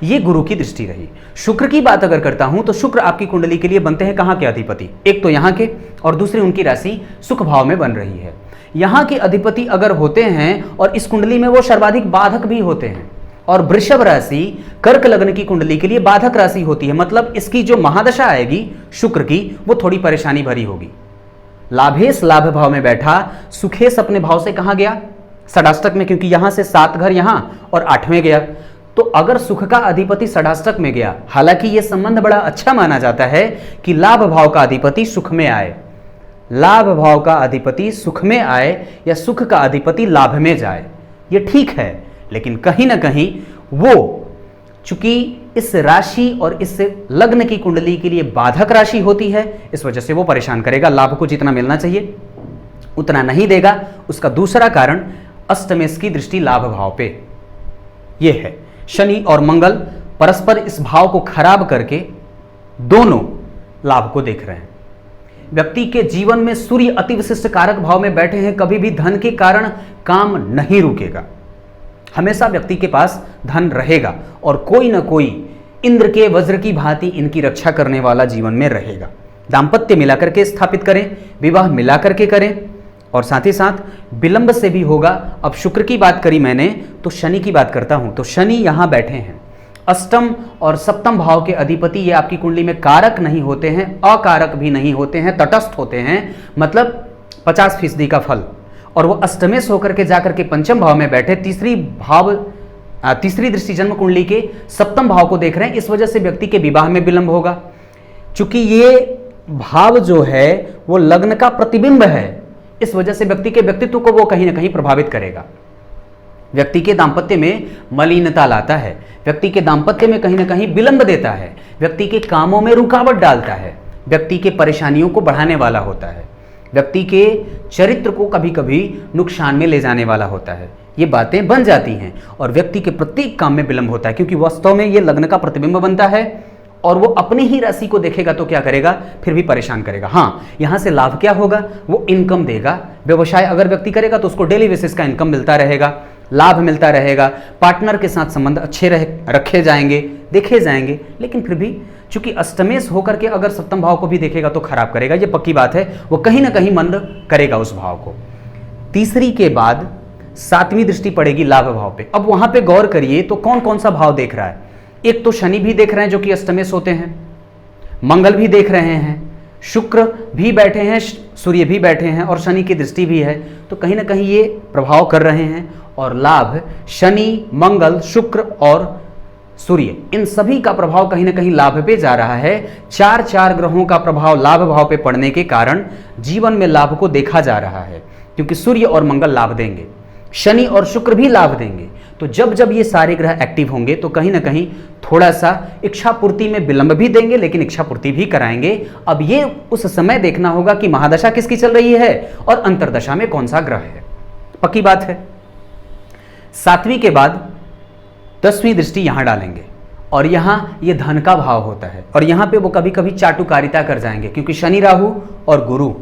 ये गुरु की दृष्टि रही। शुक्र की बात अगर करता हूं तो शुक्र आपकी कुंडली के लिए बनते हैं कहां के अधिपति, एक तो यहां के और दूसरी उनकी राशि सुख भाव में बन रही है। यहां के अधिपति अगर होते हैं और इस कुंडली में वो सर्वाधिक बाधक भी होते हैं, और वृषभ राशि कर्क लग्न की कुंडली के लिए बाधक राशि होती है, मतलब इसकी जो महादशा आएगी शुक्र की वो थोड़ी परेशानी भरी होगी। लाभेश लाभ भाव में बैठा, सुखेश अपने भाव से कहां गया, षडाष्टक में, क्योंकि यहां से 7 घर यहां और 8वें गया। तो अगर सुख का अधिपति षडाष्टक में गया, हालांकि यह संबंध बड़ा अच्छा माना जाता है कि लाभ भाव का अधिपति सुख में आए, लाभ भाव का अधिपति सुख में आए या सुख का अधिपति लाभ में जाए, यह ठीक है। लेकिन कहीं ना कहीं वो चूंकि इस राशि और इस लग्न की कुंडली के लिए बाधक राशि होती है, इस वजह से वो परेशान करेगा, लाभ को जितना मिलना चाहिए उतना नहीं देगा। उसका दूसरा कारण अष्टमेश की दृष्टि लाभ भाव पे ये है। शनि और मंगल परस्पर इस भाव को खराब करके दोनों लाभ को देख रहे हैं। व्यक्ति के जीवन में सूर्य अति विशिष्ट कारक भाव में बैठे हैं, कभी भी धन के कारण काम नहीं रुकेगा, हमेशा व्यक्ति के पास धन रहेगा और कोई ना कोई इंद्र के वज्र की भांति इनकी रक्षा करने वाला जीवन में रहेगा। दाम्पत्य मिलाकर के स्थापित करें, विवाह मिलाकर के करें, और साथ ही साथ विलंब से भी होगा। अब शुक्र की बात करी मैंने, तो शनि की बात करता हूं। तो शनि यहां बैठे हैं, अष्टम और सप्तम भाव के अधिपति, ये आपकी कुंडली में कारक नहीं होते हैं, अकारक भी नहीं होते हैं, तटस्थ होते हैं, मतलब 50% का फल। और वो अष्टमेश होकर के जाकर के पंचम भाव में बैठे, तीसरी दृष्टि जन्म कुंडली के सप्तम भाव को देख रहे हैं। इस वजह से व्यक्ति के विवाह में विलंब होगा, चूंकि ये भाव जो है वो लग्न का प्रतिबिंब है, इस वजह से व्यक्ति के व्यक्तित्व को वो कहीं ना कहीं प्रभावित करेगा। व्यक्ति के दांपत्य में मलिनता लाता है, व्यक्ति के दांपत्य में कहीं ना कहीं विलंब देता है, व्यक्ति के कामों में रुकावट डालता है, व्यक्ति के परेशानियों को बढ़ाने वाला होता है, व्यक्ति के चरित्र को कभी कभी नुकसान में ले जाने वाला होता है। ये बातें बन जाती हैं और व्यक्ति के प्रत्येक काम में विलंब होता है, क्योंकि वास्तव में ये लग्न का प्रतिबिंब बनता है और वो अपनी ही राशि को देखेगा तो क्या करेगा, फिर भी परेशान करेगा। हाँ, यहां से लाभ क्या होगा, वो इनकम देगा। व्यवसाय अगर व्यक्ति करेगा तो उसको डेली बेसिस का इनकम मिलता रहेगा, लाभ मिलता रहेगा, पार्टनर के साथ संबंध अच्छे रखे जाएंगे, देखे जाएंगे। लेकिन फिर भी चूंकि अष्टमेश होकर के अगर सप्तम भाव को भी देखेगा तो खराब करेगा, ये पक्की बात है, वो कहीं ना कहीं मंद करेगा उस भाव को। तीसरी के बाद 7वीं दृष्टि पड़ेगी लाभ भाव पे। अब वहां पे गौर करिए तो कौन कौन सा भाव देख रहा है। एक तो शनि भी देख रहे हैं जो कि अष्टमेश होते हैं, मंगल भी देख रहे हैं, शुक्र भी बैठे हैं, सूर्य भी बैठे हैं और शनि की दृष्टि भी है, तो कहीं ना कहीं ये प्रभाव कर रहे हैं। और लाभ, शनि, मंगल, शुक्र और सूर्य, इन सभी का प्रभाव कहीं ना कहीं लाभ पे जा रहा है। 4 ग्रहों का प्रभाव लाभ भाव पे पड़ने के कारण जीवन में लाभ को देखा जा रहा है, क्योंकि सूर्य और मंगल लाभ देंगे, शनि और शुक्र भी लाभ देंगे। तो जब जब ये सारे ग्रह एक्टिव होंगे तो कहीं ना कहीं थोड़ा सा इच्छा पूर्ति में विलंब भी देंगे, लेकिन इच्छा पूर्ति भी कराएंगे। अब ये उस समय देखना होगा कि महादशा किसकी चल रही है और अंतरदशा में कौन सा ग्रह है, पक्की बात है। 7वीं के बाद 10वीं दृष्टि यहां डालेंगे और यहां ये धन का भाव होता है और यहां पे वो कभी कभी चाटुकारिता कर जाएंगे, क्योंकि शनि, राहु और गुरु,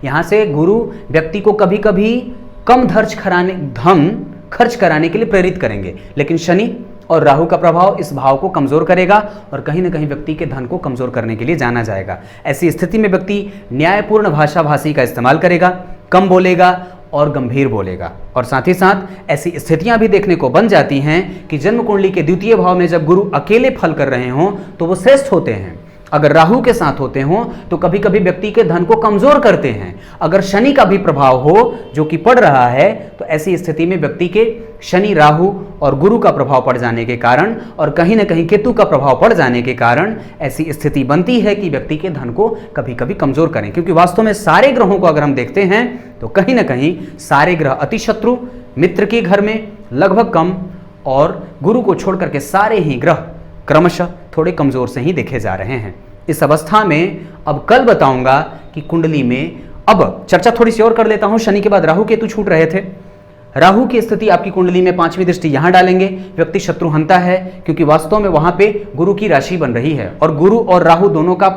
यहां से गुरु व्यक्ति को कभी कभी कम धन खर्च कराने के लिए प्रेरित करेंगे, लेकिन शनि और राहु का प्रभाव इस भाव को कमजोर करेगा और कहीं ना कहीं व्यक्ति के धन को कमजोर करने के लिए जाना जाएगा। ऐसी स्थिति में व्यक्ति न्यायपूर्ण भाषी का इस्तेमाल करेगा, कम बोलेगा और गंभीर बोलेगा। और साथ ही साथ ऐसी स्थितियां भी देखने को बन जाती हैं कि जन्म कुंडली के द्वितीय भाव में जब गुरु अकेले फल कर रहे हों तो वो श्रेष्ठ होते हैं, अगर राहु के साथ होते हों तो कभी कभी व्यक्ति के धन को कमजोर करते हैं। अगर शनि का भी प्रभाव हो जो कि पड़ रहा है तो ऐसी स्थिति में व्यक्ति के शनि, राहु और गुरु का प्रभाव पड़ जाने के कारण और कहीं ना कहीं केतु का प्रभाव पड़ जाने के कारण ऐसी स्थिति बनती है कि व्यक्ति के धन को कभी कभी कमजोर करें। क्योंकि वास्तव में सारे ग्रहों को अगर हम देखते हैं तो कहीं ना कहीं सारे ग्रह अतिशत्रु मित्र के घर में लगभग कम और गुरु को छोड़ करके सारे ही ग्रह क्रमशः थोड़े कमजोर से ही देखे जा रहे हैं। इस अवस्था में अब कल बताऊंगा कि कुंडली में, अब चर्चा थोड़ी सी और कर लेता हूं। शनि के बाद राहु केतु छूट रहे थे, राहु की स्थिति आपकी कुंडली में 5वीं दृष्टि यहां डालेंगे। व्यक्ति शत्रुहंता है क्योंकि वास्तव में वहां पे गुरु की राशि बन रही है और गुरु और राहु दोनों का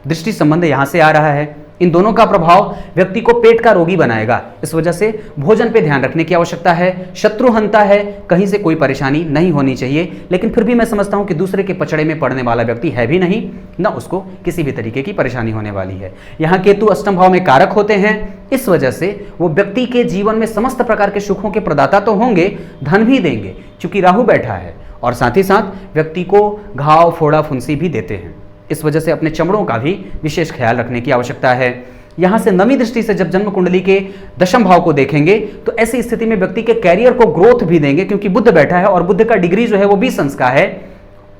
दृष्टि संबंध यहां से आ रहा है। इन दोनों का प्रभाव व्यक्ति को पेट का रोगी बनाएगा। इस वजह से भोजन पे ध्यान रखने की आवश्यकता है। शत्रुहंता है, कहीं से कोई परेशानी नहीं होनी चाहिए, लेकिन फिर भी मैं समझता हूं कि दूसरे के पचड़े में पड़ने वाला व्यक्ति है भी नहीं, ना उसको किसी भी तरीके की परेशानी होने वाली है। यहाँ केतु अष्टम भाव में कारक होते हैं, इस वजह से वो व्यक्ति के जीवन में समस्त प्रकार के सुखों के प्रदाता तो होंगे, धन भी देंगे क्योंकि राहु बैठा है, और साथ ही साथ व्यक्ति को घाव फोड़ा फुंसी भी देते हैं। इस वजह से अपने चमड़ों का भी विशेष ख्याल रखने की आवश्यकता है। यहां से नवी दृष्टि से जब जन्म कुंडली के दशम भाव को देखेंगे तो ऐसी स्थिति में व्यक्ति के कैरियर को ग्रोथ भी देंगे, क्योंकि बुध बैठा है और बुध का डिग्री जो है वो 20 अंश का है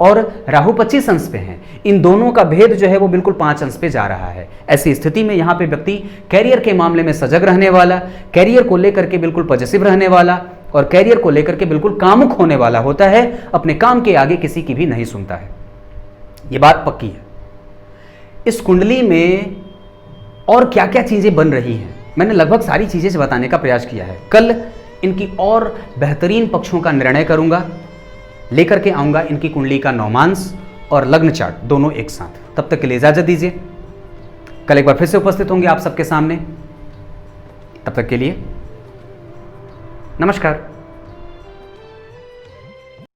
और राहु 25 अंश पे है। इन दोनों का भेद जो है वो बिल्कुल 5 अंश पे जा रहा है। ऐसी स्थिति में यहाँ पे व्यक्ति कैरियर के मामले में सजग रहने वाला, कैरियर को लेकर के बिल्कुल पॉजिटिव रहने वाला और कैरियर को लेकर के बिल्कुल कामुक होने वाला होता है। अपने काम के आगे किसी की भी नहीं सुनता है, ये बात पक्की है। इस कुंडली में और क्या क्या चीजें बन रही हैं, मैंने लगभग सारी चीजें बताने का प्रयास किया है। कल इनकी और बेहतरीन पक्षों का निर्णय करूंगा, लेकर के आऊंगा इनकी कुंडली का नौमांस और लग्न चार्ट दोनों एक साथ। तब तक के लिए इजाजत दीजिए, कल एक बार फिर से उपस्थित होंगे आप सबके सामने। तब तक के लिए नमस्कार।